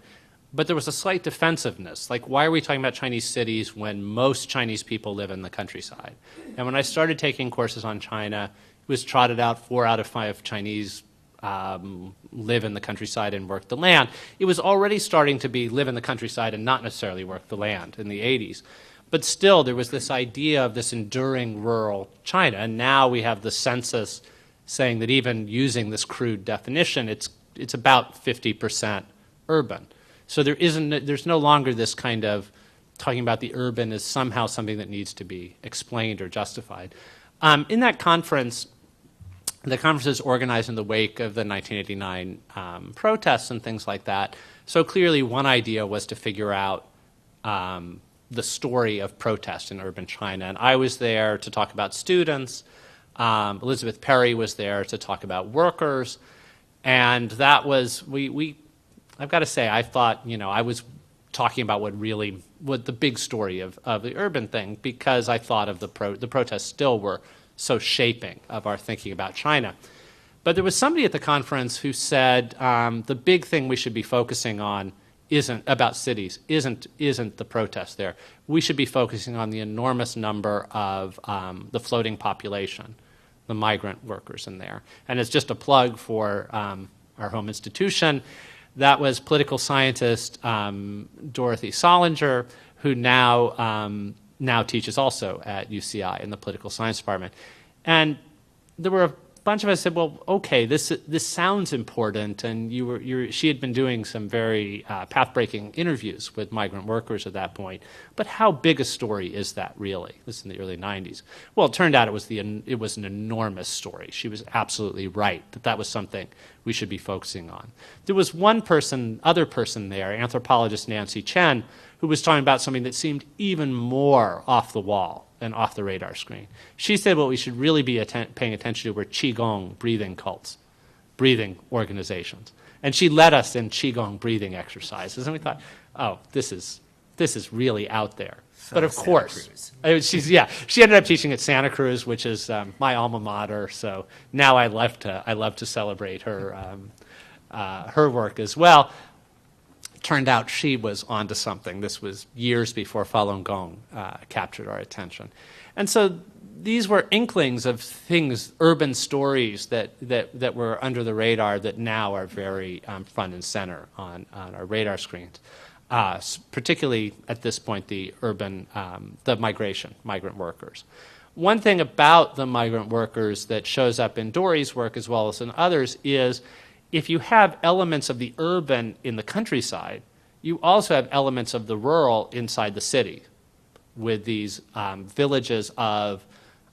but there was a slight defensiveness. Like, why are we talking about Chinese cities when most Chinese people live in the countryside? And when I started taking courses on China, it was trotted out 4 out of 5 Chinese live in the countryside and work the land. It was already starting to be live in the countryside and not necessarily work the land in the 80s. But still, there was this idea of this enduring rural China. And now we have the census saying that even using this crude definition, it's about 50% urban. So there's no longer this kind of talking about the urban as somehow something that needs to be explained or justified. In that conference, the conference is organized in the wake of the 1989 protests and things like that. So clearly one idea was to figure out the story of protest in urban China. And I was there to talk about students. Elizabeth Perry was there to talk about workers. And that was, I've got to say, I thought, I was talking about what the big story of the urban thing, because I thought of the protests still were so shaping of our thinking about China. But there was somebody at the conference who said the big thing we should be focusing on isn't the protest there. We should be focusing on the enormous number of the floating population, the migrant workers in there. And it's just a plug for our home institution. That was political scientist Dorothy Solinger, who now teaches also at UCI in the political science department. And there were a bunch of us said, well, okay, this sounds important, and she had been doing some very path-breaking interviews with migrant workers at that point. But how big a story is that really? This is in the early 90s. Well, it turned out it was an enormous story. She was absolutely right that was something we should be focusing on. There was other person there, anthropologist Nancy Chen, who was talking about something that seemed even more off the wall and off the radar screen. She said what we should really be paying attention to were Qigong breathing cults, breathing organizations. And she led us in Qigong breathing exercises. And we thought, oh, this is really out there. So but of course, she ended up teaching at Santa Cruz, which is my alma mater. So now I love to celebrate her work as well. Turned out she was onto something. This was years before Falun Gong captured our attention. And so these were inklings of things, urban stories that were under the radar that now are very front and center on our radar screens, particularly at this point the migrant workers. One thing about the migrant workers that shows up in Dory's work as well as in others is if you have elements of the urban in the countryside, you also have elements of the rural inside the city with these villages of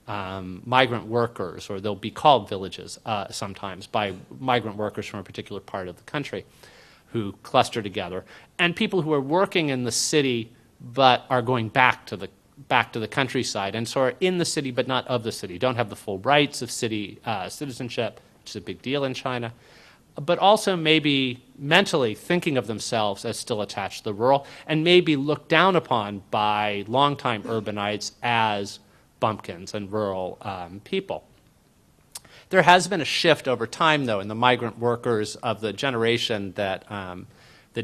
migrant workers, or they'll be called villages sometimes by migrant workers from a particular part of the country who cluster together, and people who are working in the city but are going back to the countryside, and so are in the city but not of the city, don't have the full rights of city citizenship, which is a big deal in China, but also maybe mentally thinking of themselves as still attached to the rural, and maybe looked down upon by longtime urbanites as bumpkins and rural people. There has been a shift over time, though, in the migrant workers of the generation that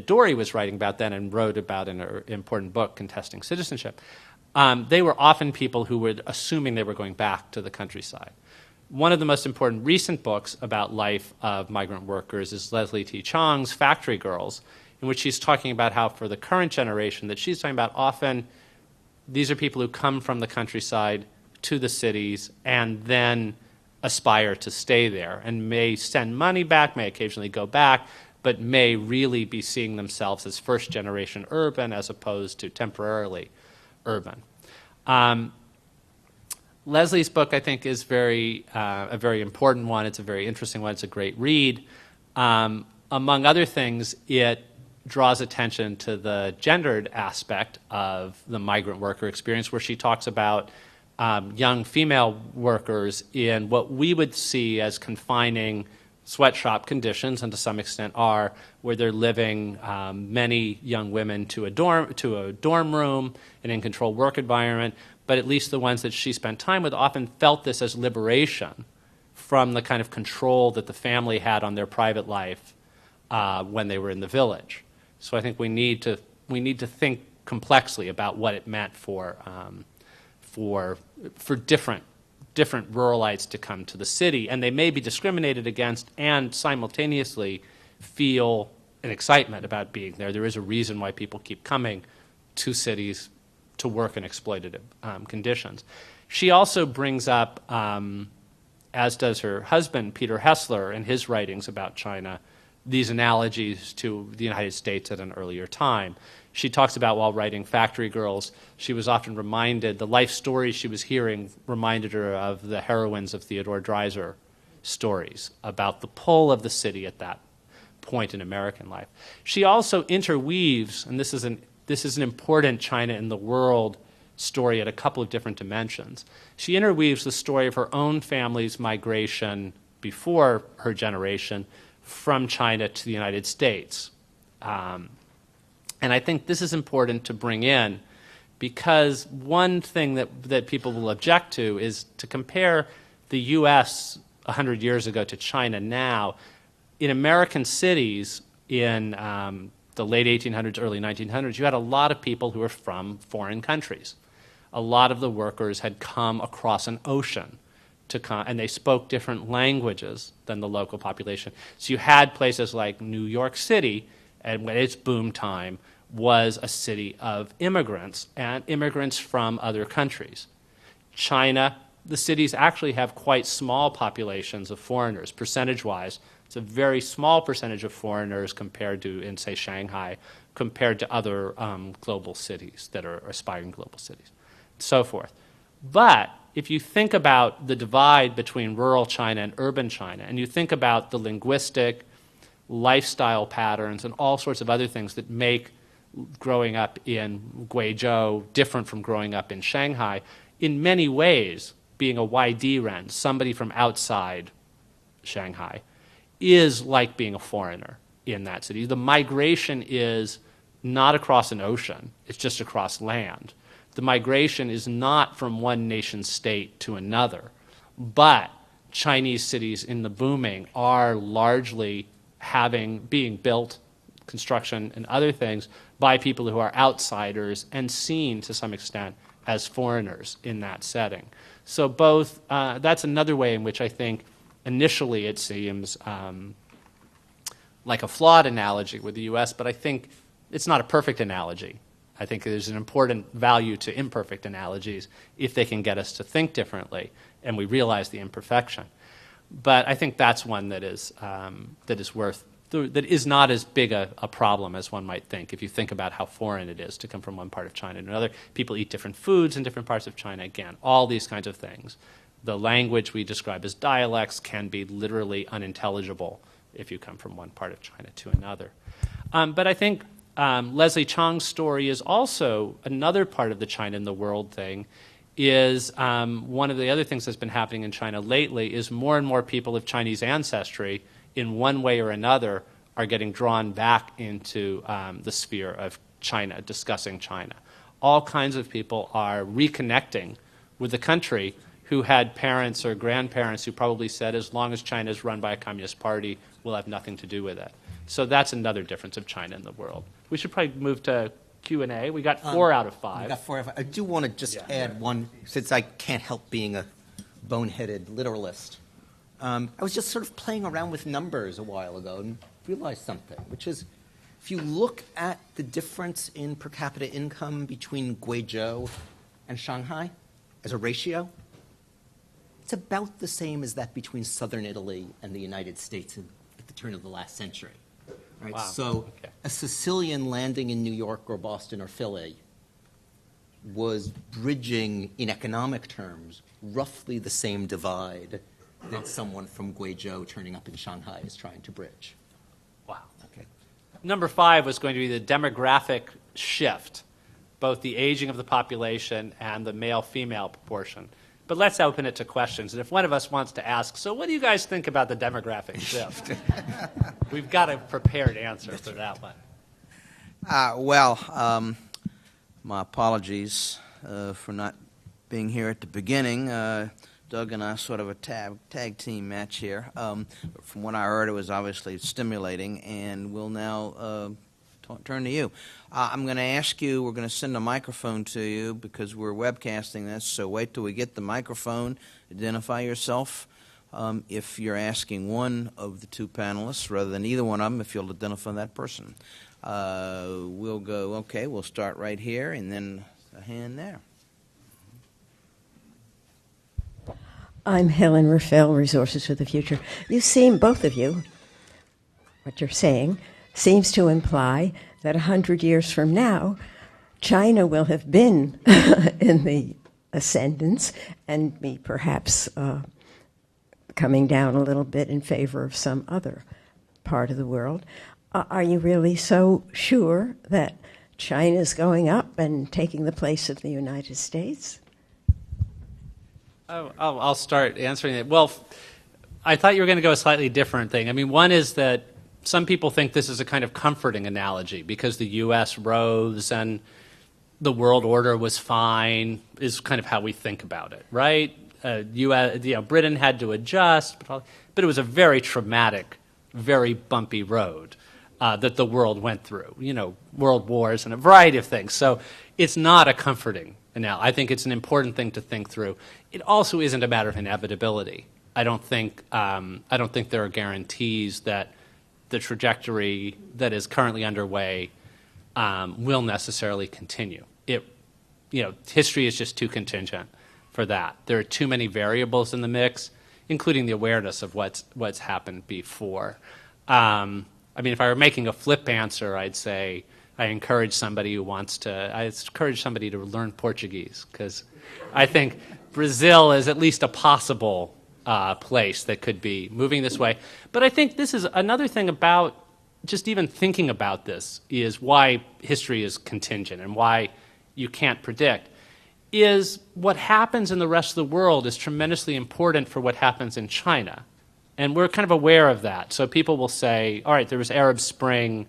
Dory was writing about then and wrote about in her important book, Contesting Citizenship. They were often people who were assuming they were going back to the countryside. One of the most important recent books about life of migrant workers is Leslie T. Chong's Factory Girls, in which she's talking about how for the current generation that she's talking about, often these are people who come from the countryside to the cities and then aspire to stay there and may send money back, may occasionally go back, but may really be seeing themselves as first-generation urban as opposed to temporarily urban. Leslie's book, I think, is a very important one. It's a very interesting one. It's a great read. Among other things, it draws attention to the gendered aspect of the migrant worker experience, where she talks about young female workers in what we would see as confining sweatshop conditions, and to some extent are, where they're living, many young women to a dorm room, an in-control work environment, but at least the ones that she spent time with often felt this as liberation from the kind of control that the family had on their private life when they were in the village. So I think we need to think complexly about what it meant for different ruralites to come to the city, and they may be discriminated against and simultaneously feel an excitement about being there. There is a reason why people keep coming to cities to work in exploitative conditions. She also brings up, as does her husband, Peter Hessler, in his writings about China, these analogies to the United States at an earlier time. She talks about, while writing Factory Girls, she was often reminded, the life stories she was hearing reminded her of the heroines of Theodore Dreiser stories about the pull of the city at that point in American life. She also interweaves, and this is an important China in the world story at a couple of different dimensions. She interweaves the story of her own family's migration before her generation from China to the United States. And I think this is important to bring in, because one thing that people will object to is to compare the U.S. 100 years ago to China now. In American cities in the late 1800s, early 1900s, you had a lot of people who were from foreign countries. A lot of the workers had come across an ocean and they spoke different languages than the local population. So you had places like New York City, and when its boom time was a city of immigrants, and immigrants from other countries. China, the cities actually have quite small populations of foreigners, percentage-wise. It's a very small percentage of foreigners compared to, in, say, Shanghai, compared to other global cities that are aspiring global cities, and so forth. But if you think about the divide between rural China and urban China, and you think about the linguistic, lifestyle patterns, and all sorts of other things that make growing up in Guizhou different from growing up in Shanghai, in many ways, being a YD Ren, somebody from outside Shanghai, is like being a foreigner in that city. The migration is not across an ocean, it's just across land. The migration is not from one nation state to another, but Chinese cities in the booming are largely being built, construction and other things, by people who are outsiders and seen to some extent as foreigners in that setting. So both, that's another way in which I think initially it seems like a flawed analogy with the U.S., but I think it's not a perfect analogy. I think there's an important value to imperfect analogies if they can get us to think differently and we realize the imperfection. But I think that's one that is not as big a problem as one might think if you think about how foreign it is to come from one part of China to another. People eat different foods in different parts of China. Again, all these kinds of things. The language we describe as dialects can be literally unintelligible if you come from one part of China to another. But I think Leslie Chong's story is also another part of the China in the world thing. Is one of the other things that's been happening in China lately is more and more people of Chinese ancestry in one way or another are getting drawn back into the sphere of China, discussing China. All kinds of people are reconnecting with the country who had parents or grandparents who probably said, as long as China is run by a communist party, we'll have nothing to do with it. So that's another difference of China in the world. We should probably move to Q&A. We got 4 out of 5. We got 4 out of 5. I do want to just add one, since I can't help being a boneheaded literalist. I was just sort of playing around with numbers a while ago and realized something, which is if you look at the difference in per capita income between Guizhou and Shanghai as a ratio, it's about the same as that between southern Italy and the United States at the turn of the last century. Right? Wow. So Okay. a Sicilian landing in New York or Boston or Philly was bridging, in economic terms, roughly the same divide that someone from Guizhou turning up in Shanghai is trying to bridge. Wow. Okay. Number 5 was going to be the demographic shift, both the aging of the population and the male-female proportion. But let's open it to questions. And if one of us wants to ask, so what do you guys think about the demographic shift? We've got a prepared answer for that one. My apologies for not being here at the beginning. Doug and I sort of a tag team match here. From what I heard, it was obviously stimulating, and we'll now turn to you. I'm going to ask you, we're going to send a microphone to you because we're webcasting this, so wait till we get the microphone. Identify yourself. If you're asking one of the two panelists rather than either one of them, if you'll identify that person. We'll go, okay, we'll start right here, and then a hand there. I'm Helen Rafael, Resources for the Future. You seem, both of you, what you're saying, seems to imply that 100 years from now, China will have been in the ascendance and be perhaps coming down a little bit in favor of some other part of the world. Are you really so sure that China's going up and taking the place of the United States? I'll start answering it. Well, I thought you were going to go a slightly different thing. I mean, one is that some people think this is a kind of comforting analogy because the U.S. rose and the world order was fine, is kind of how we think about it, right? Britain had to adjust, but it was a very traumatic, very bumpy road that the world went through, world wars and a variety of things. So it's not a comforting analogy. I think it's an important thing to think through. It also isn't a matter of inevitability. I don't think there are guarantees that the trajectory that is currently underway will necessarily continue. History is just too contingent for that. There are too many variables in the mix, including the awareness of what's happened before. If I were making a flip answer, I'd say I encourage somebody to learn Portuguese, because I think Brazil is at least a possible place that could be moving this way. But I think this is another thing about just even thinking about this is why history is contingent and why you can't predict, is what happens in the rest of the world is tremendously important for what happens in China. And we're kind of aware of that. So people will say, all right, there was Arab Spring,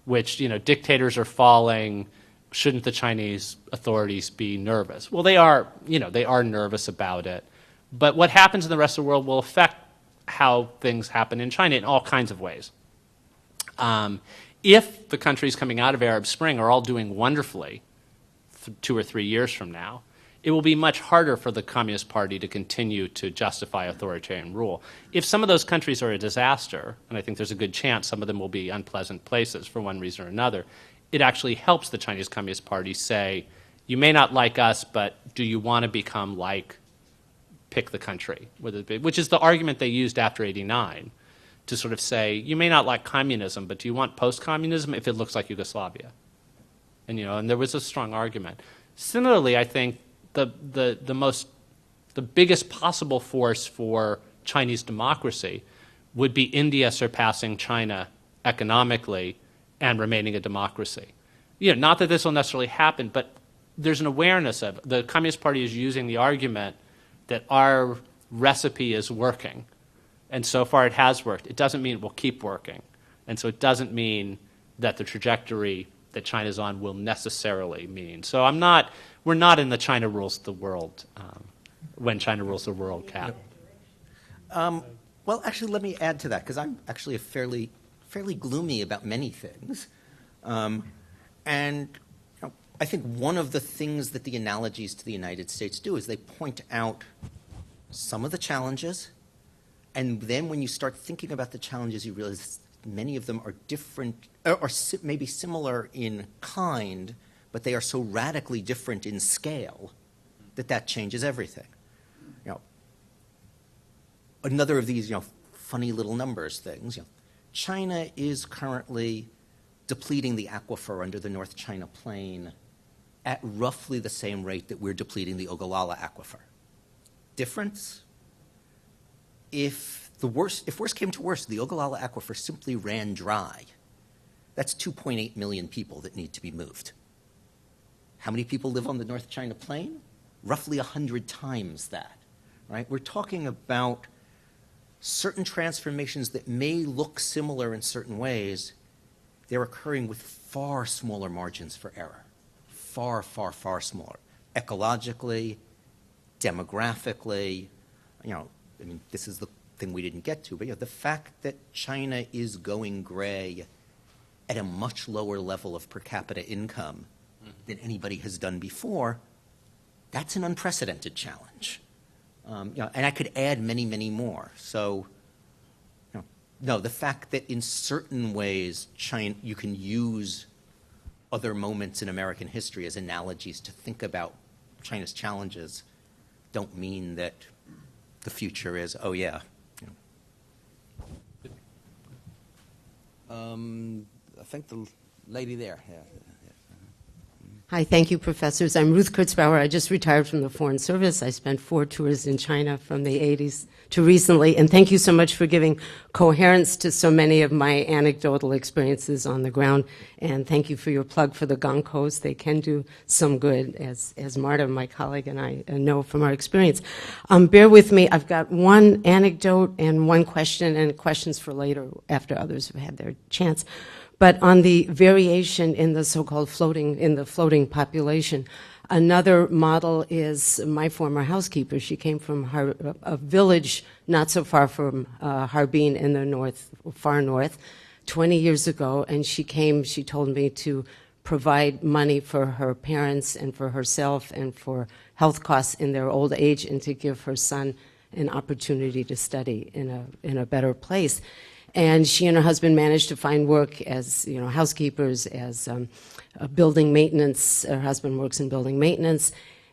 which, dictators are falling. Shouldn't the Chinese authorities be nervous? Well, they are nervous about it. But what happens in the rest of the world will affect how things happen in China in all kinds of ways. If the countries coming out of Arab Spring are all doing wonderfully 2 or 3 years from now, it will be much harder for the Communist Party to continue to justify authoritarian rule. If some of those countries are a disaster, and I think there's a good chance some of them will be unpleasant places for one reason or another, it actually helps the Chinese Communist Party say, you may not like us, but do you want to become like, pick the country, which is the argument they used after '89 to sort of say, you may not like communism, but do you want post-communism if it looks like Yugoslavia? And there was a strong argument. Similarly, I think the biggest possible force for Chinese democracy would be India surpassing China economically and remaining a democracy. Not that this will necessarily happen, but there's an awareness of the Communist Party is using the argument that our recipe is working, and so far it has worked. It doesn't mean it will keep working, and so it doesn't mean that the trajectory that China's on will necessarily mean. So we're not in the China rules the world when China rules the world cap. Well, actually, let me add to that, because I'm actually fairly gloomy about many things. I think one of the things that the analogies to the United States do is they point out some of the challenges, and then when you start thinking about the challenges, you realize many of them are different, or maybe similar in kind, but they are so radically different in scale that changes everything. Another of these, funny little numbers things. China is currently depleting the aquifer under the North China Plain at roughly the same rate that we're depleting the Ogallala aquifer. Difference? If worse came to worse, the Ogallala aquifer simply ran dry. That's 2.8 million people that need to be moved. How many people live on the North China Plain? Roughly 100 times that, right? We're talking about certain transformations that may look similar in certain ways. They're occurring with far smaller margins for error. Far, far, far smaller. Ecologically, demographically, this is the thing we didn't get to, but the fact that China is going gray at a much lower level of per capita income than anybody has done before, that's an unprecedented challenge. And I could add many, many more. So, no, the fact that in certain ways China, you can use other moments in American history as analogies to think about China's challenges don't mean that the future is, oh yeah. I think the lady there. Yeah. Hi, thank you, professors. I'm Ruth Kurtzbauer. I just retired from the Foreign Service. I spent 4 tours in China from the 80s to recently, and thank you so much for giving coherence to so many of my anecdotal experiences on the ground, and thank you for your plug for the Gangkos. They can do some good, as Marta, my colleague, and I know from our experience. Bear with me. I've got one anecdote and one question, and questions for later after others have had their chance. But on the variation in the so-called floating population, another model is my former housekeeper. She came from a village not so far from Harbin in the far north, 20 years ago, and she told me, to provide money for her parents and for herself and for health costs in their old age, and to give her son an opportunity to study in a better place. And she and her husband managed to find work as housekeepers, as building maintenance. Her husband works in building maintenance.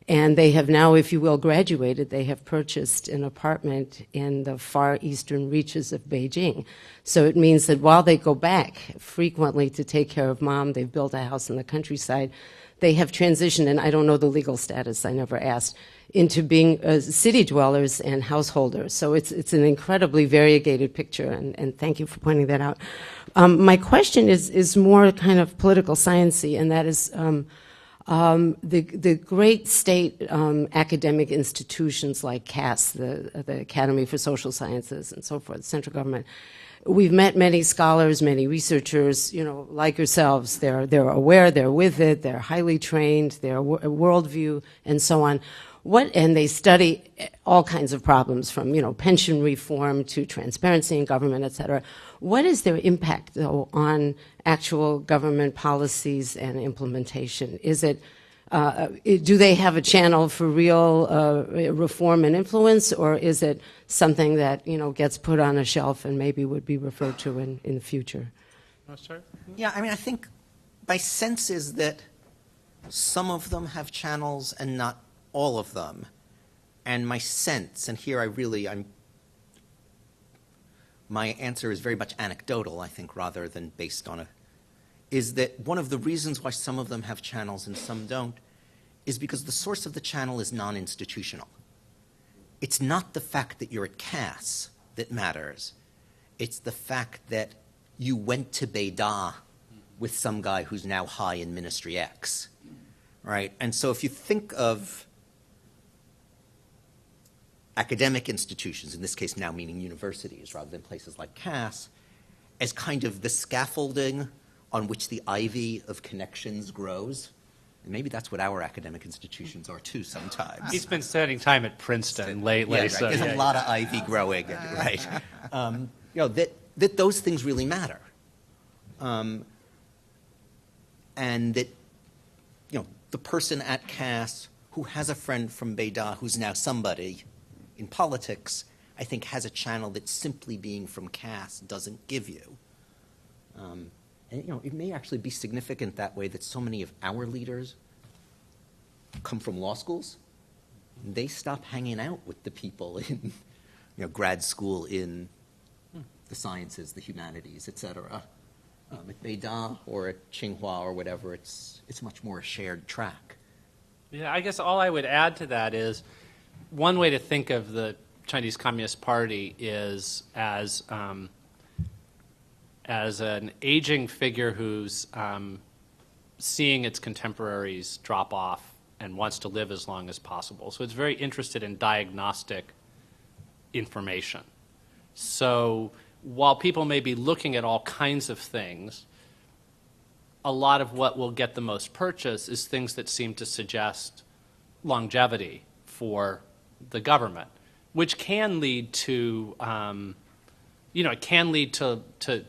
And they have now, if you will, graduated. They have purchased an apartment in the far eastern reaches of Beijing. So it means that while they go back frequently to take care of mom, they've built a house in the countryside, they have transitioned, and I don't know the legal status, I never asked, into being city dwellers and householders. So it's an incredibly variegated picture, and thank you for pointing that out. My question is more kind of political science-y, and that is the great state academic institutions like CAS, the Academy for Social Sciences and so forth, central government. We've met many scholars, many researchers, like yourselves. They're aware, they're with it, they're highly trained, they're worldview, and so on. And they study all kinds of problems, from pension reform to transparency in government, et cetera. What is their impact, though, on actual government policies and implementation? Is it do they have a channel for real reform and influence, or is it something that gets put on a shelf and maybe would be referred to in the future? Yeah, I think my sense is that some of them have channels and not all of them. And my sense, and here my answer is very much anecdotal, I think, rather than based on is that one of the reasons why some of them have channels and some don't is because the source of the channel is non-institutional. It's not the fact that you're at CAS that matters. It's the fact that you went to Beida with some guy who's now high in Ministry X, right? And so if you think of academic institutions, in this case now meaning universities rather than places like CAS, as kind of the scaffolding on which the ivy of connections grows. And maybe that's what our academic institutions are too sometimes. He's been spending time at Princeton lately. Yeah, right. So, there's a lot of ivy growing, right? That those things really matter. And that, the person at CAS who has a friend from Beida who's now somebody in politics, I think has a channel that simply being from CAS doesn't give you. And it may actually be significant that way that so many of our leaders come from law schools. They stop hanging out with the people in grad school in the sciences, the humanities, etc. At Beida or at Tsinghua or whatever, it's much more a shared track. Yeah, I guess all I would add to that is one way to think of the Chinese Communist Party is as an aging figure who's seeing its contemporaries drop off and wants to live as long as possible. So it's very interested in diagnostic information. So while people may be looking at all kinds of things, a lot of what will get the most purchase is things that seem to suggest longevity for the government, which can lead to, it can lead to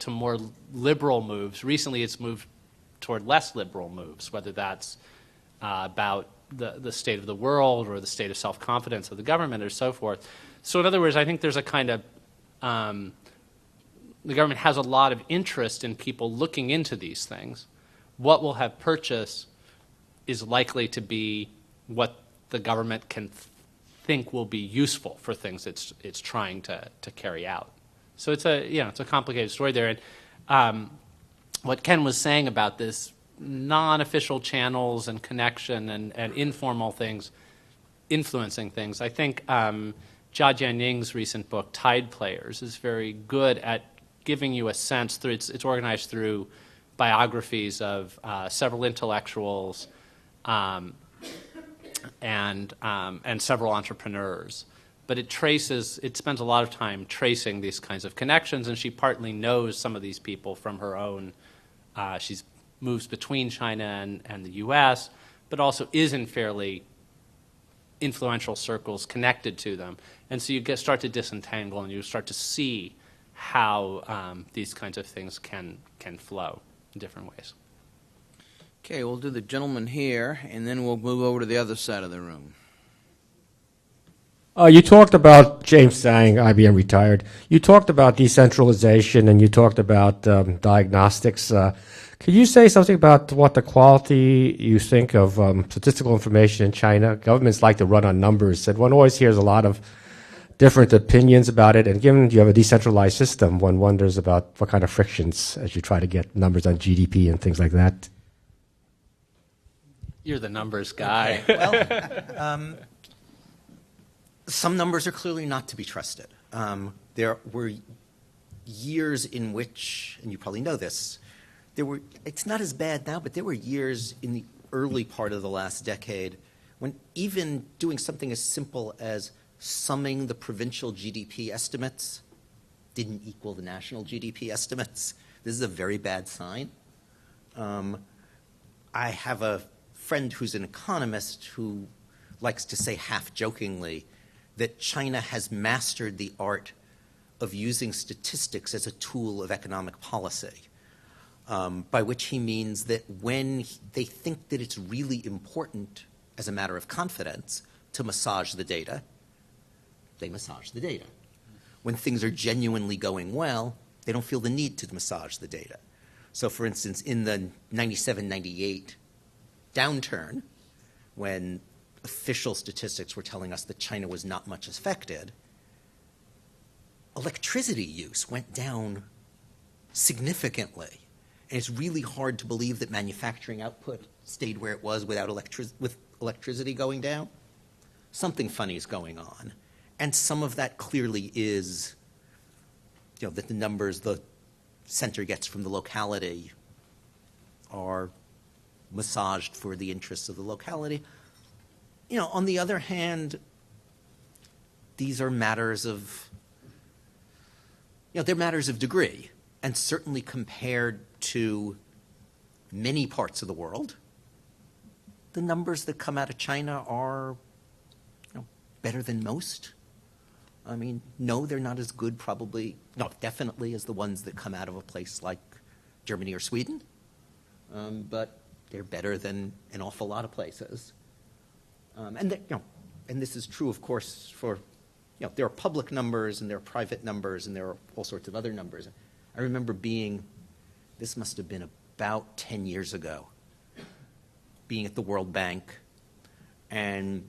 more liberal moves. Recently, it's moved toward less liberal moves, whether that's about the state of the world or the state of self-confidence of the government or so forth. So in other words, I think there's a kind of, the government has a lot of interest in people looking into these things. What will have purchase is likely to be what the government can think will be useful for things it's trying to carry out. So it's a complicated story there. And what Ken was saying about this non-official channels and connection and informal things influencing things, I think Jia Jianying's recent book, Tide Players, is very good at giving you a sense through it's organized through biographies of several intellectuals and several entrepreneurs. But it spends a lot of time tracing these kinds of connections, and she partly knows some of these people from her own, she's moves between China and the U.S., but also is in fairly influential circles connected to them. And so you start to disentangle, and you start to see how these kinds of things can flow in different ways. Okay, we'll do the gentleman here, and then we'll move over to the other side of the room. You talked about James Sang, IBM retired. You talked about decentralization, and you talked about diagnostics. Could you say something about what the quality you think of statistical information in China? Governments like to run on numbers, and one always hears a lot of different opinions about it. And given you have a decentralized system, one wonders about what kind of frictions as you try to get numbers on GDP and things like that. You're the numbers guy. Okay. Well, some numbers are clearly not to be trusted. There were years in which, and you probably know this, it's not as bad now, but there were years in the early part of the last decade when even doing something as simple as summing the provincial GDP estimates didn't equal the national GDP estimates. This is a very bad sign. I have a friend who's an economist who likes to say half-jokingly that China has mastered the art of using statistics as a tool of economic policy, by which he means that when they think that it's really important as a matter of confidence to massage the data, they massage the data. When things are genuinely going well, they don't feel the need to massage the data. So, for instance, in the 97-98 downturn, when official statistics were telling us that China was not much affected, electricity use went down significantly. And it's really hard to believe that manufacturing output stayed where it was without with electricity going down. Something funny is going on. And some of that clearly is, that the numbers the center gets from the locality are massaged for the interests of the locality. On the other hand, these are matters of, they're matters of degree. And certainly compared to many parts of the world, the numbers that come out of China are better than most. I mean, no, they're not as good definitely as the ones that come out of a place like Germany or Sweden, but they're better than an awful lot of places. And this is true, of course, for, there are public numbers and there are private numbers and there are all sorts of other numbers. I remember this must have been about 10 years ago, being at the World Bank, and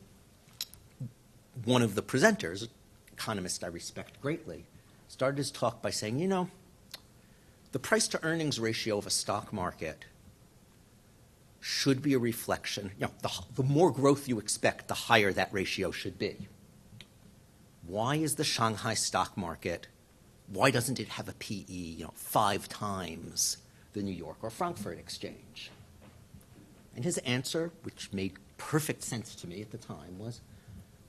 one of the presenters, economist I respect greatly, started his talk by saying, the price to earnings ratio of a stock market should be a reflection. The more growth you expect, the higher that ratio should be. Why is the Shanghai stock market, why doesn't it have a PE, 5 times the New York or Frankfurt exchange? And his answer, which made perfect sense to me at the time, was,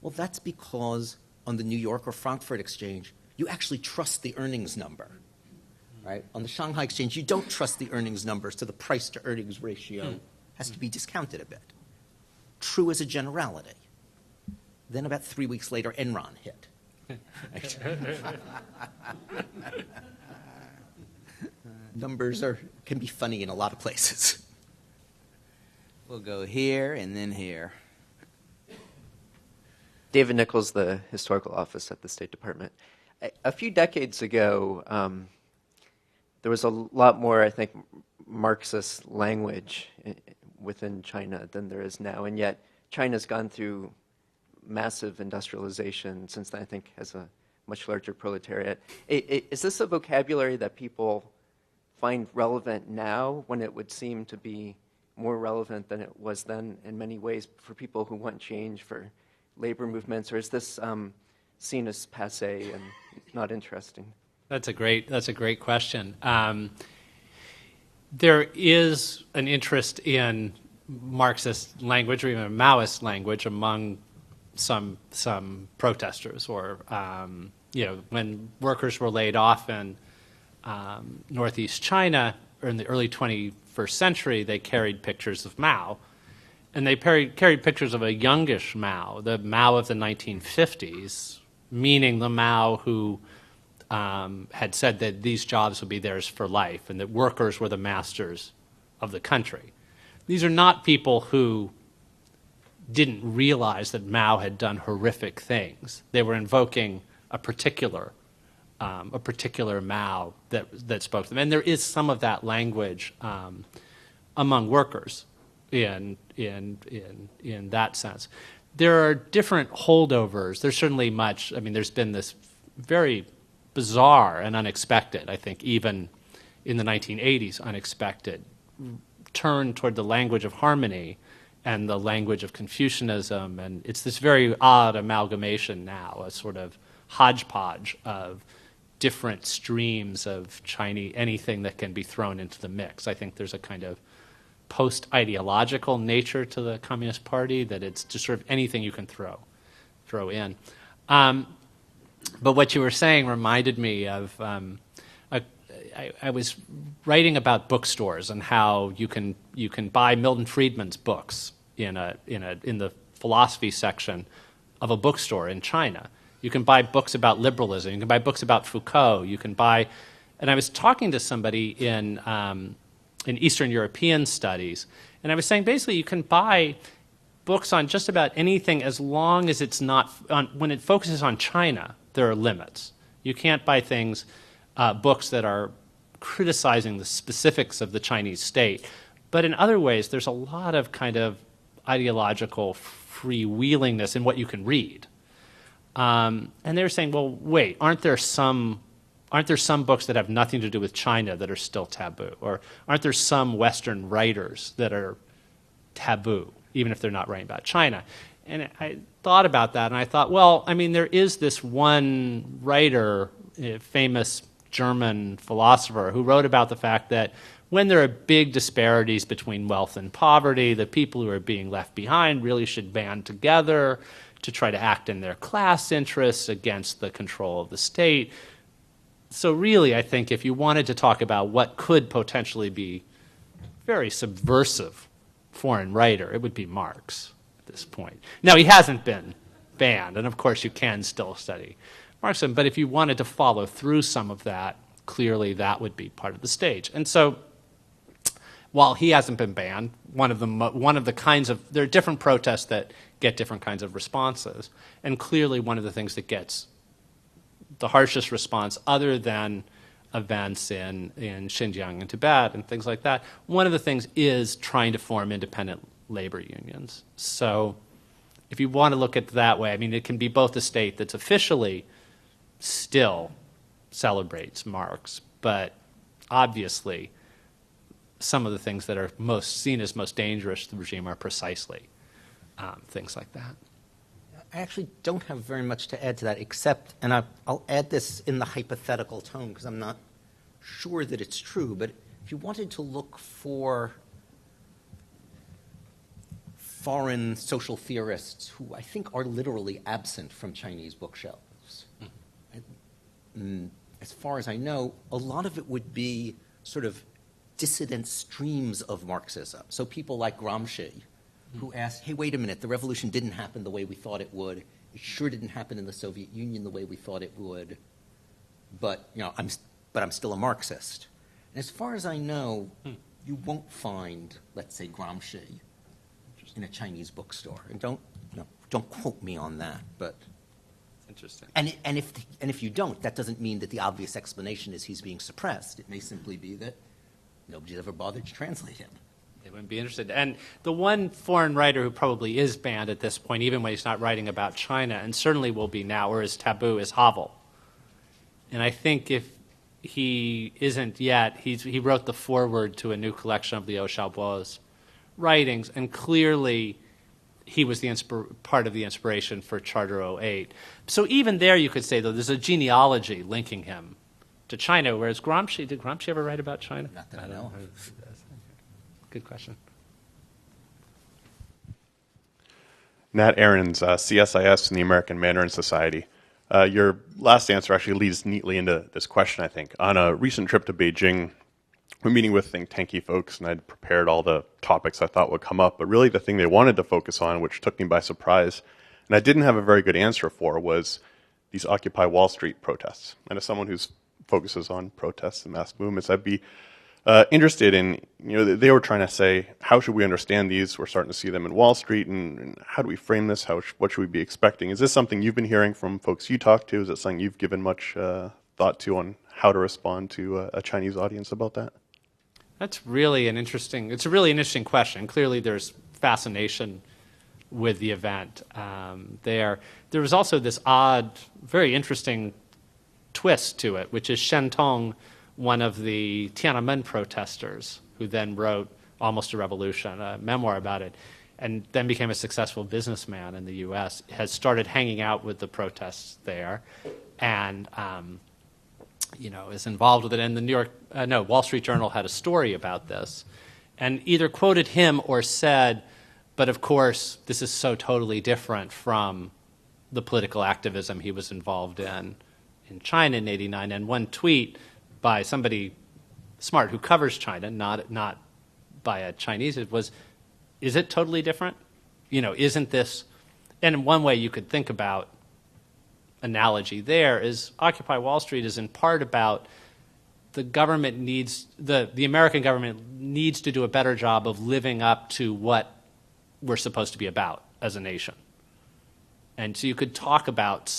well, that's because on the New York or Frankfurt exchange, you actually trust the earnings number. Right? On the Shanghai exchange, you don't trust the earnings numbers, so the price to earnings ratio has to be discounted a bit. True as a generality. Then about 3 weeks later, Enron hit. Numbers can be funny in a lot of places. We'll go here and then here. David Nichols, the Historical Office at the State Department. A few decades ago, there was a lot more, I think, Marxist language within China than there is now, and yet China's gone through massive industrialization since then, I think, has a much larger proletariat. Is this a vocabulary that people find relevant now when it would seem to be more relevant than it was then in many ways for people who want change, for labor movements, or is this seen as passé and not interesting? That's a great question. There is an interest in Marxist language or even Maoist language among some protesters, or when workers were laid off in northeast China or in the early 21st century, they carried pictures of Mao, and they carried pictures of a youngish Mao, the Mao of the 1950s, meaning the Mao who had said that these jobs would be theirs for life and that workers were the masters of the country. These are not people who didn't realize that Mao had done horrific things. They were invoking a particular Mao that spoke to them. And there is some of that language among workers in that sense. There are different holdovers. There's certainly much. I mean, there's been this very bizarre and unexpected, I think, even in the 1980s, unexpected turn toward the language of harmony and the language of Confucianism. And it's this very odd amalgamation now, a sort of hodgepodge of different streams of Chinese, anything that can be thrown into the mix. I think there's a kind of post-ideological nature to the Communist Party, that it's just sort of anything you can throw in. But what you were saying reminded me of, I was writing about bookstores and how you can buy Milton Friedman's books in the philosophy section of a bookstore in China. You can buy books about liberalism. You can buy books about Foucault. You can buy, and I was talking to somebody in Eastern European studies, and I was saying basically you can buy books on just about anything as long as it's not when it focuses on China. There are limits. You can't buy books that are criticizing the specifics of the Chinese state. But in other ways, there's a lot of kind of ideological freewheelingness in what you can read. And they were saying, well, wait, aren't there some books that have nothing to do with China that are still taboo? Or aren't there some Western writers that are taboo, even if they're not writing about China? And I thought about that, and I thought, well, I mean, there is this one writer, a famous German philosopher, who wrote about the fact that when there are big disparities between wealth and poverty, the people who are being left behind really should band together to try to act in their class interests against the control of the state. So really, I think if you wanted to talk about what could potentially be very subversive foreign writer, it would be Marx at this point. Now, he hasn't been banned, and of course you can still study Marxism, but if you wanted to follow through some of that, clearly that would be part of the stage. And so while he hasn't been banned, one of the kinds of, there are different protests that get different kinds of responses, and clearly one of the things that gets the harshest response, other than events in Xinjiang and Tibet and things like that, one of the things is trying to form independent labor unions. So if you want to look at it that way, I mean, it can be both a state that's officially still celebrates Marx, but obviously some of the things that are seen as most dangerous to the regime are precisely things like that. I actually don't have very much to add to that, except, and I'll add this in the hypothetical tone because I'm not sure that it's true, but if you wanted to look for foreign social theorists who I think are literally absent from Chinese bookshelves, as far as I know, a lot of it would be sort of dissident streams of Marxism. So people like Gramsci, who asked, hey, wait a minute, the revolution didn't happen the way we thought it would. It sure didn't happen in the Soviet Union the way we thought it would. But, I'm still a Marxist. And as far as I know, you won't find, let's say, Gramsci in a Chinese bookstore. And don't quote me on that, but Interesting. and if you don't, that doesn't mean that the obvious explanation is he's being suppressed. It may simply be that nobody's ever bothered to translate him. They wouldn't be interested. And the one foreign writer who probably is banned at this point, even when he's not writing about China, and certainly will be now, or is taboo, is Havel. And I think if he isn't yet, he wrote the foreword to a new collection of Liu Xiaobo's writings, and clearly he was part of the inspiration for Charter 08. So even there you could say, though, there's a genealogy linking him to China, whereas did Gramsci ever write about China? Not that I know of. Good question. Nat Ahrens, CSIS and the American Mandarin Society. Your last answer actually leads neatly into this question, I think. On a recent trip to Beijing, we're meeting with think tanky folks, and I'd prepared all the topics I thought would come up, but really the thing they wanted to focus on, which took me by surprise, and I didn't have a very good answer for, was these Occupy Wall Street protests. And as someone who focuses on protests and mass movements, I'd be interested in, they were trying to say, how should we understand these? We're starting to see them in Wall Street, and how do we frame this? What should we be expecting? Is this something you've been hearing from folks you talk to? Is it something you've given much thought to on how to respond to a Chinese audience about that? It's a really interesting question. Clearly there's fascination with the event there. There was also this odd, very interesting twist to it, which is Shen Tong, one of the Tiananmen protesters, who then wrote Almost a Revolution, a memoir about it, and then became a successful businessman in the U.S., has started hanging out with the protests there, and is involved with it. And the Wall Street Journal had a story about this, and either quoted him or said, but of course, this is so totally different from the political activism he was involved in China in '89. And one tweet by somebody smart who covers China, not by a Chinese, it was, is it totally different? Isn't this, and in one way you could think about analogy there is Occupy Wall Street is in part about the government the American government needs to do a better job of living up to what we're supposed to be about as a nation. And so you could talk about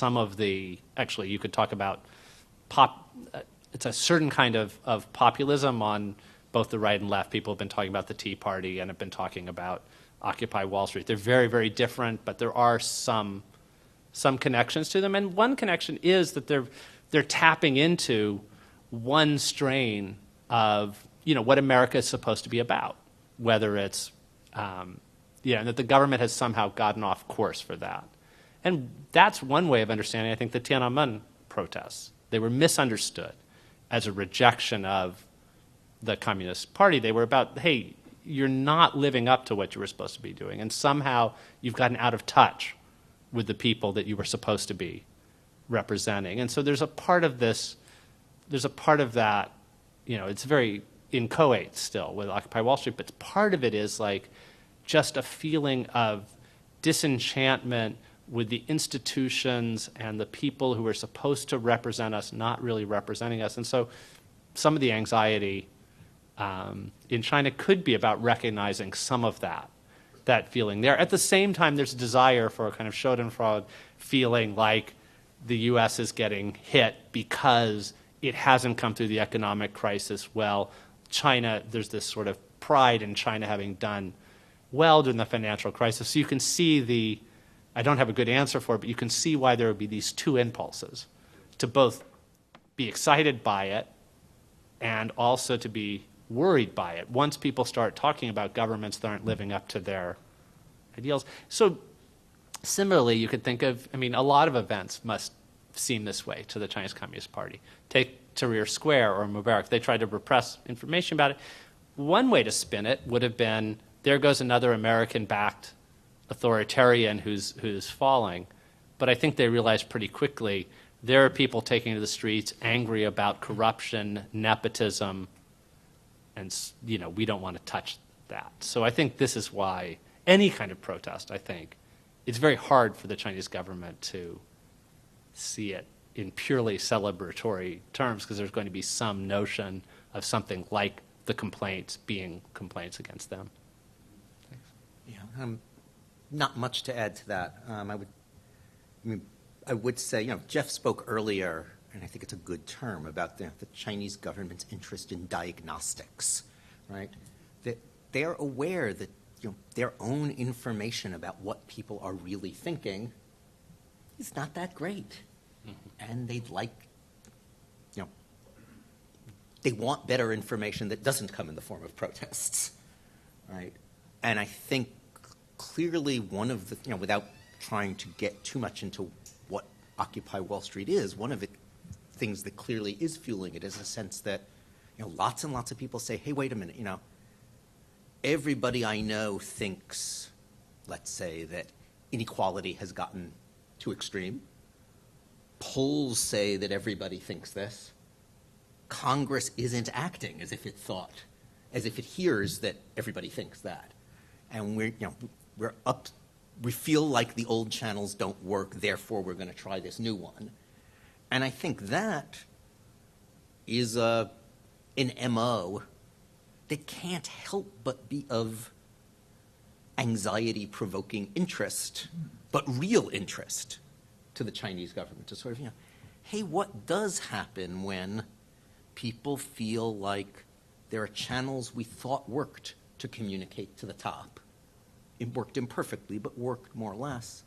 it's a certain kind of populism on both the right and left. People have been talking about the Tea Party and have been talking about Occupy Wall Street. They're very, very different, but there are some connections to them. And one connection is that they're tapping into one strain of what America is supposed to be about, whether it's and that the government has somehow gotten off course for that. And that's one way of understanding, I think, the Tiananmen protests. They were misunderstood as a rejection of the Communist Party. They were about, hey, you're not living up to what you were supposed to be doing, and somehow you've gotten out of touch with the people that you were supposed to be representing. And so there's a part of that, it's very inchoate still with Occupy Wall Street, but part of it is like just a feeling of disenchantment with the institutions and the people who are supposed to represent us not really representing us. And so some of the anxiety in China could be about recognizing some of that feeling there. At the same time, there's a desire for a kind of Schadenfreude feeling like the U.S. is getting hit because it hasn't come through the economic crisis well. China, there's this sort of pride in China having done well during the financial crisis. So you can see I don't have a good answer for it, but you can see why there would be these two impulses to both be excited by it and also to be worried by it once people start talking about governments that aren't living up to their ideals. So similarly, you could think of, I mean, a lot of events must seem this way to the Chinese Communist Party. Take Tahrir Square or Mubarak. They tried to repress information about it. One way to spin it would have been, there goes another American-backed authoritarian who's falling. But I think they realized pretty quickly there are people taking to the streets angry about corruption, nepotism, and we don't want to touch that. So I think this is why any kind of protest, I think, it's very hard for the Chinese government to see it in purely celebratory terms, because there's going to be some notion of something like the complaints being complaints against them. Thanks. Yeah, not much to add to that. I would say, Jeff spoke earlier, and I think it's a good term, about the Chinese government's interest in diagnostics, right? That they're aware that their own information about what people are really thinking is not that great. Mm-hmm. And they'd like, they want better information that doesn't come in the form of protests, right? And I think clearly one of the, without trying to get too much into what Occupy Wall Street is, one of the things that clearly is fueling it is a sense that, lots and lots of people say, hey, wait a minute, everybody I know thinks, let's say, that inequality has gotten too extreme. Polls say that everybody thinks this. Congress isn't acting as if it thought, as if it hears that everybody thinks that. And we're up, we feel like the old channels don't work, therefore we're going to try this new one. And I think that is an MO that can't help but be of anxiety-provoking interest, but real interest to the Chinese government, to sort of, hey, what does happen when people feel like there are channels we thought worked to communicate to the top? It worked imperfectly, but worked more or less.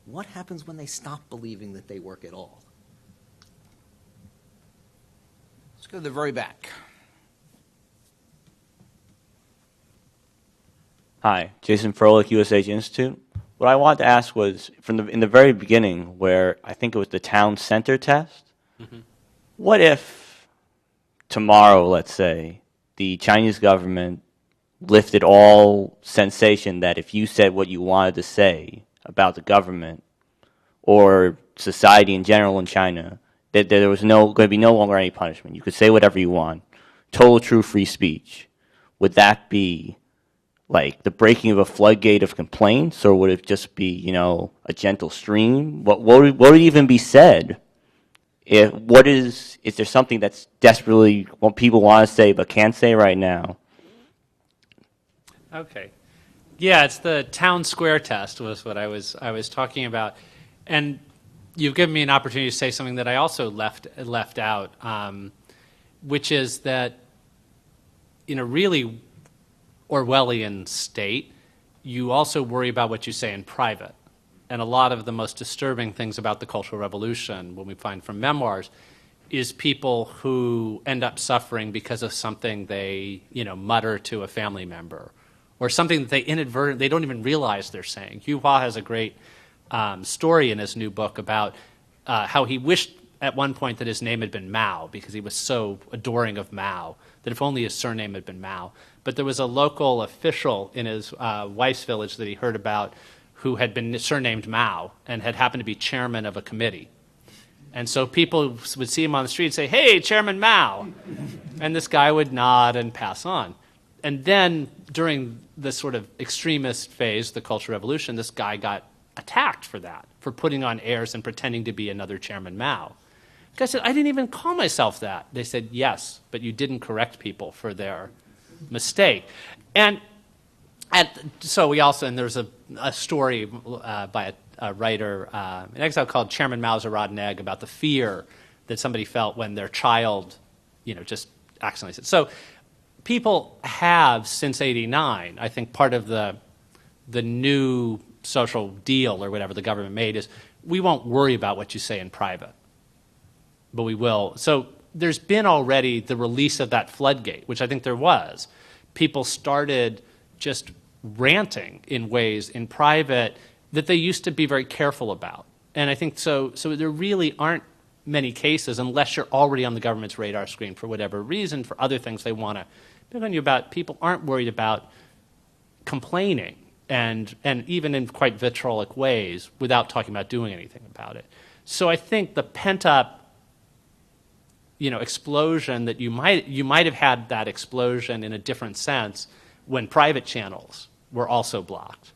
What happens when they stop believing that they work at all? Let's go to the very back. Hi, Jason Froelich, USH Institute. What I wanted to ask was, in the very beginning, where I think it was the town center test, what if tomorrow, let's say, the Chinese government lifted all sensation that if you said what you wanted to say about the government or society in general in China, that there was going to be no longer any punishment. You could say whatever you want. Total true free speech. Would that be like the breaking of a floodgate of complaints, or would it just be, a gentle stream? What would even be said? Is there something that's desperately what people want to say but can't say right now? Okay. Yeah, it's the town square test was what I was talking about. And you've given me an opportunity to say something that I also left out, which is that in a really Orwellian state, you also worry about what you say in private. And a lot of the most disturbing things about the Cultural Revolution, when we find from memoirs, is people who end up suffering because of something they, mutter to a family member, or something that they don't even realize they're saying. Hu Hua has a great story in his new book about how he wished at one point that his name had been Mao, because he was so adoring of Mao, that if only his surname had been Mao. But there was a local official in his wife's village that he heard about who had been surnamed Mao and had happened to be chairman of a committee. And so people would see him on the street and say, hey, Chairman Mao. And this guy would nod and pass on. And then during this sort of extremist phase, the Cultural Revolution, this guy got attacked for that, for putting on airs and pretending to be another Chairman Mao. The guy said, I didn't even call myself that. They said, yes, but you didn't correct people for their mistake. And so we also, and there's a story by a writer in exile called Chairman Mao's a Rotten Egg, about the fear that somebody felt when their child, just accidentally said. So people have, since '89, I think part of the new social deal or whatever the government made is we won't worry about what you say in private, but we will. So there's been already the release of that floodgate, which I think there was. People started just ranting in ways in private that they used to be very careful about. And I think so there really aren't many cases, unless you're already on the government's radar screen for whatever reason, for other things they want to pick on you about. People aren't worried about complaining and even in quite vitriolic ways without talking about doing anything about it. So I think the pent-up, explosion that you might have had that explosion in a different sense when private channels were also blocked.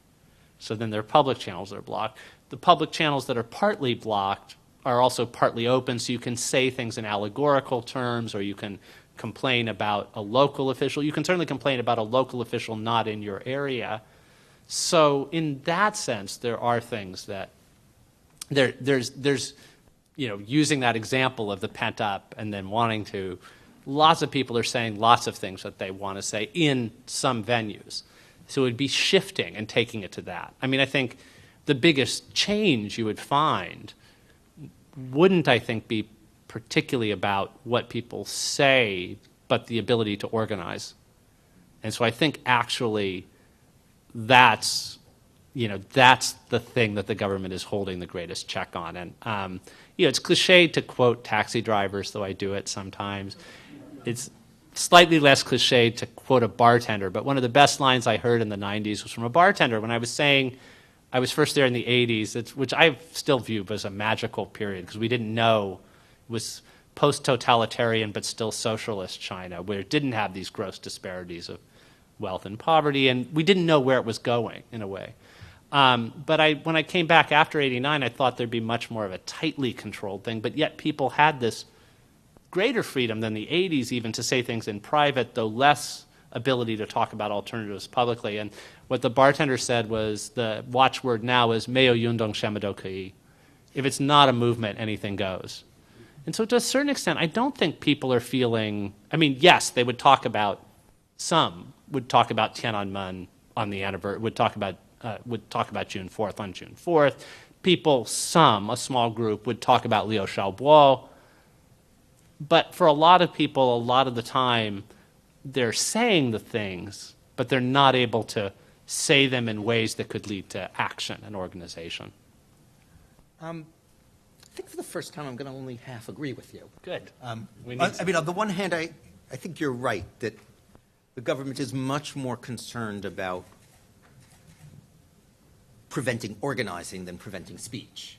So then there are public channels that are blocked. The public channels that are partly blocked are also partly open, so you can say things in allegorical terms, or you can complain about a local official. You can certainly complain about a local official not in your area. So in that sense, there are things that there's using that example of the pent up and then wanting to, lots of people are saying lots of things that they want to say in some venues. So it would be shifting and taking it to that. I mean, I think the biggest change you would find wouldn't, I think, be particularly about what people say, but the ability to organize. And so I think actually that's the thing that the government is holding the greatest check on. And, it's cliche to quote taxi drivers, though I do it sometimes. It's slightly less cliche to quote a bartender, but one of the best lines I heard in the 90s was from a bartender when I was saying, I was first there in the 80s, which I still view as a magical period because we didn't know it was post-totalitarian but still socialist China, where it didn't have these gross disparities of wealth and poverty, and we didn't know where it was going in a way. But when I came back after 89, I thought there'd be much more of a tightly controlled thing, but yet people had this greater freedom than the 80s even to say things in private, though less ability to talk about alternatives publicly. And what the bartender said was the watchword now is "没有运动什么都可以." If it's not a movement, anything goes. And so to a certain extent, I don't think people are feeling, I mean, yes, they would talk about, some would talk about Tiananmen on the anniversary, would talk about June 4th on June 4th. People, a small group, would talk about Liu Xiaobo. But for a lot of people, a lot of the time, they're saying the things, but they're not able to say them in ways that could lead to action and organization. I think for the first time I'm going to only half agree with you. Good. I mean, on the one hand, I think you're right that the government is much more concerned about preventing organizing than preventing speech.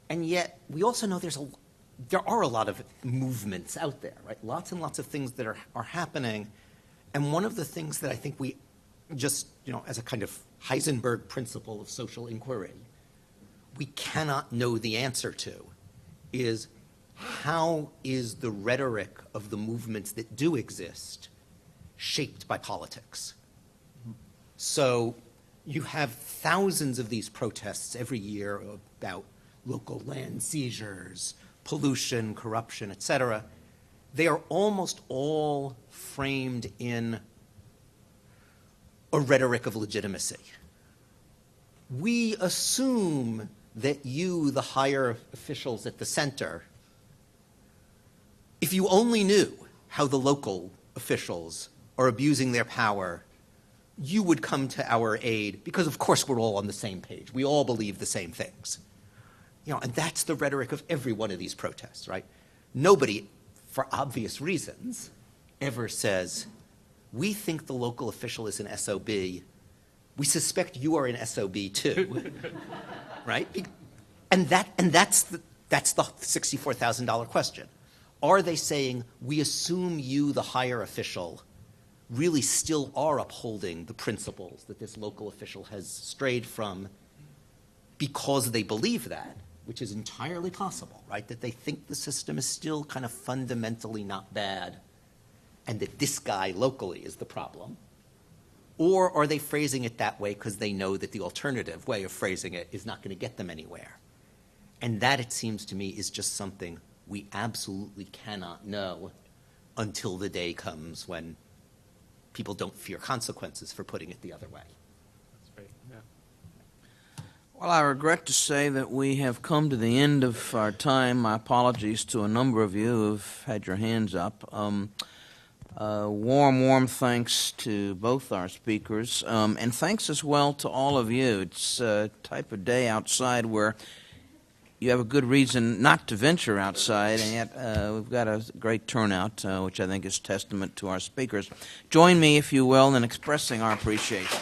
And yet, we also know there are a lot of movements out there, right? Lots and lots of things that are happening. And one of the things that I think we just, as a kind of Heisenberg principle of social inquiry, we cannot know the answer to is how is the rhetoric of the movements that do exist shaped by politics? So you have thousands of these protests every year about local land seizures, pollution, corruption, et cetera. They are almost all framed in a rhetoric of legitimacy. We assume that you, the higher officials at the center, if you only knew how the local officials are abusing their power, you would come to our aid because, of course, we're all on the same page. We all believe the same things. And that's the rhetoric of every one of these protests, right? Nobody, for obvious reasons, ever says, we think the local official is an SOB. We suspect you are an SOB too, right? And that's the $64,000 question. Are they saying, we assume you, the higher official, really still are upholding the principles that this local official has strayed from because they believe that, which is entirely possible, right? That they think the system is still kind of fundamentally not bad and that this guy locally is the problem? Or are they phrasing it that way because they know that the alternative way of phrasing it is not going to get them anywhere? And that, it seems to me, is just something we absolutely cannot know until the day comes when people don't fear consequences for putting it the other way. That's right. Yeah. Well, I regret to say that we have come to the end of our time. My apologies to a number of you who've had your hands up. Warm thanks to both our speakers, and thanks as well to all of you. It's a type of day outside where you have a good reason not to venture outside, and yet we've got a great turnout, which I think is testament to our speakers. Join me, if you will, in expressing our appreciation.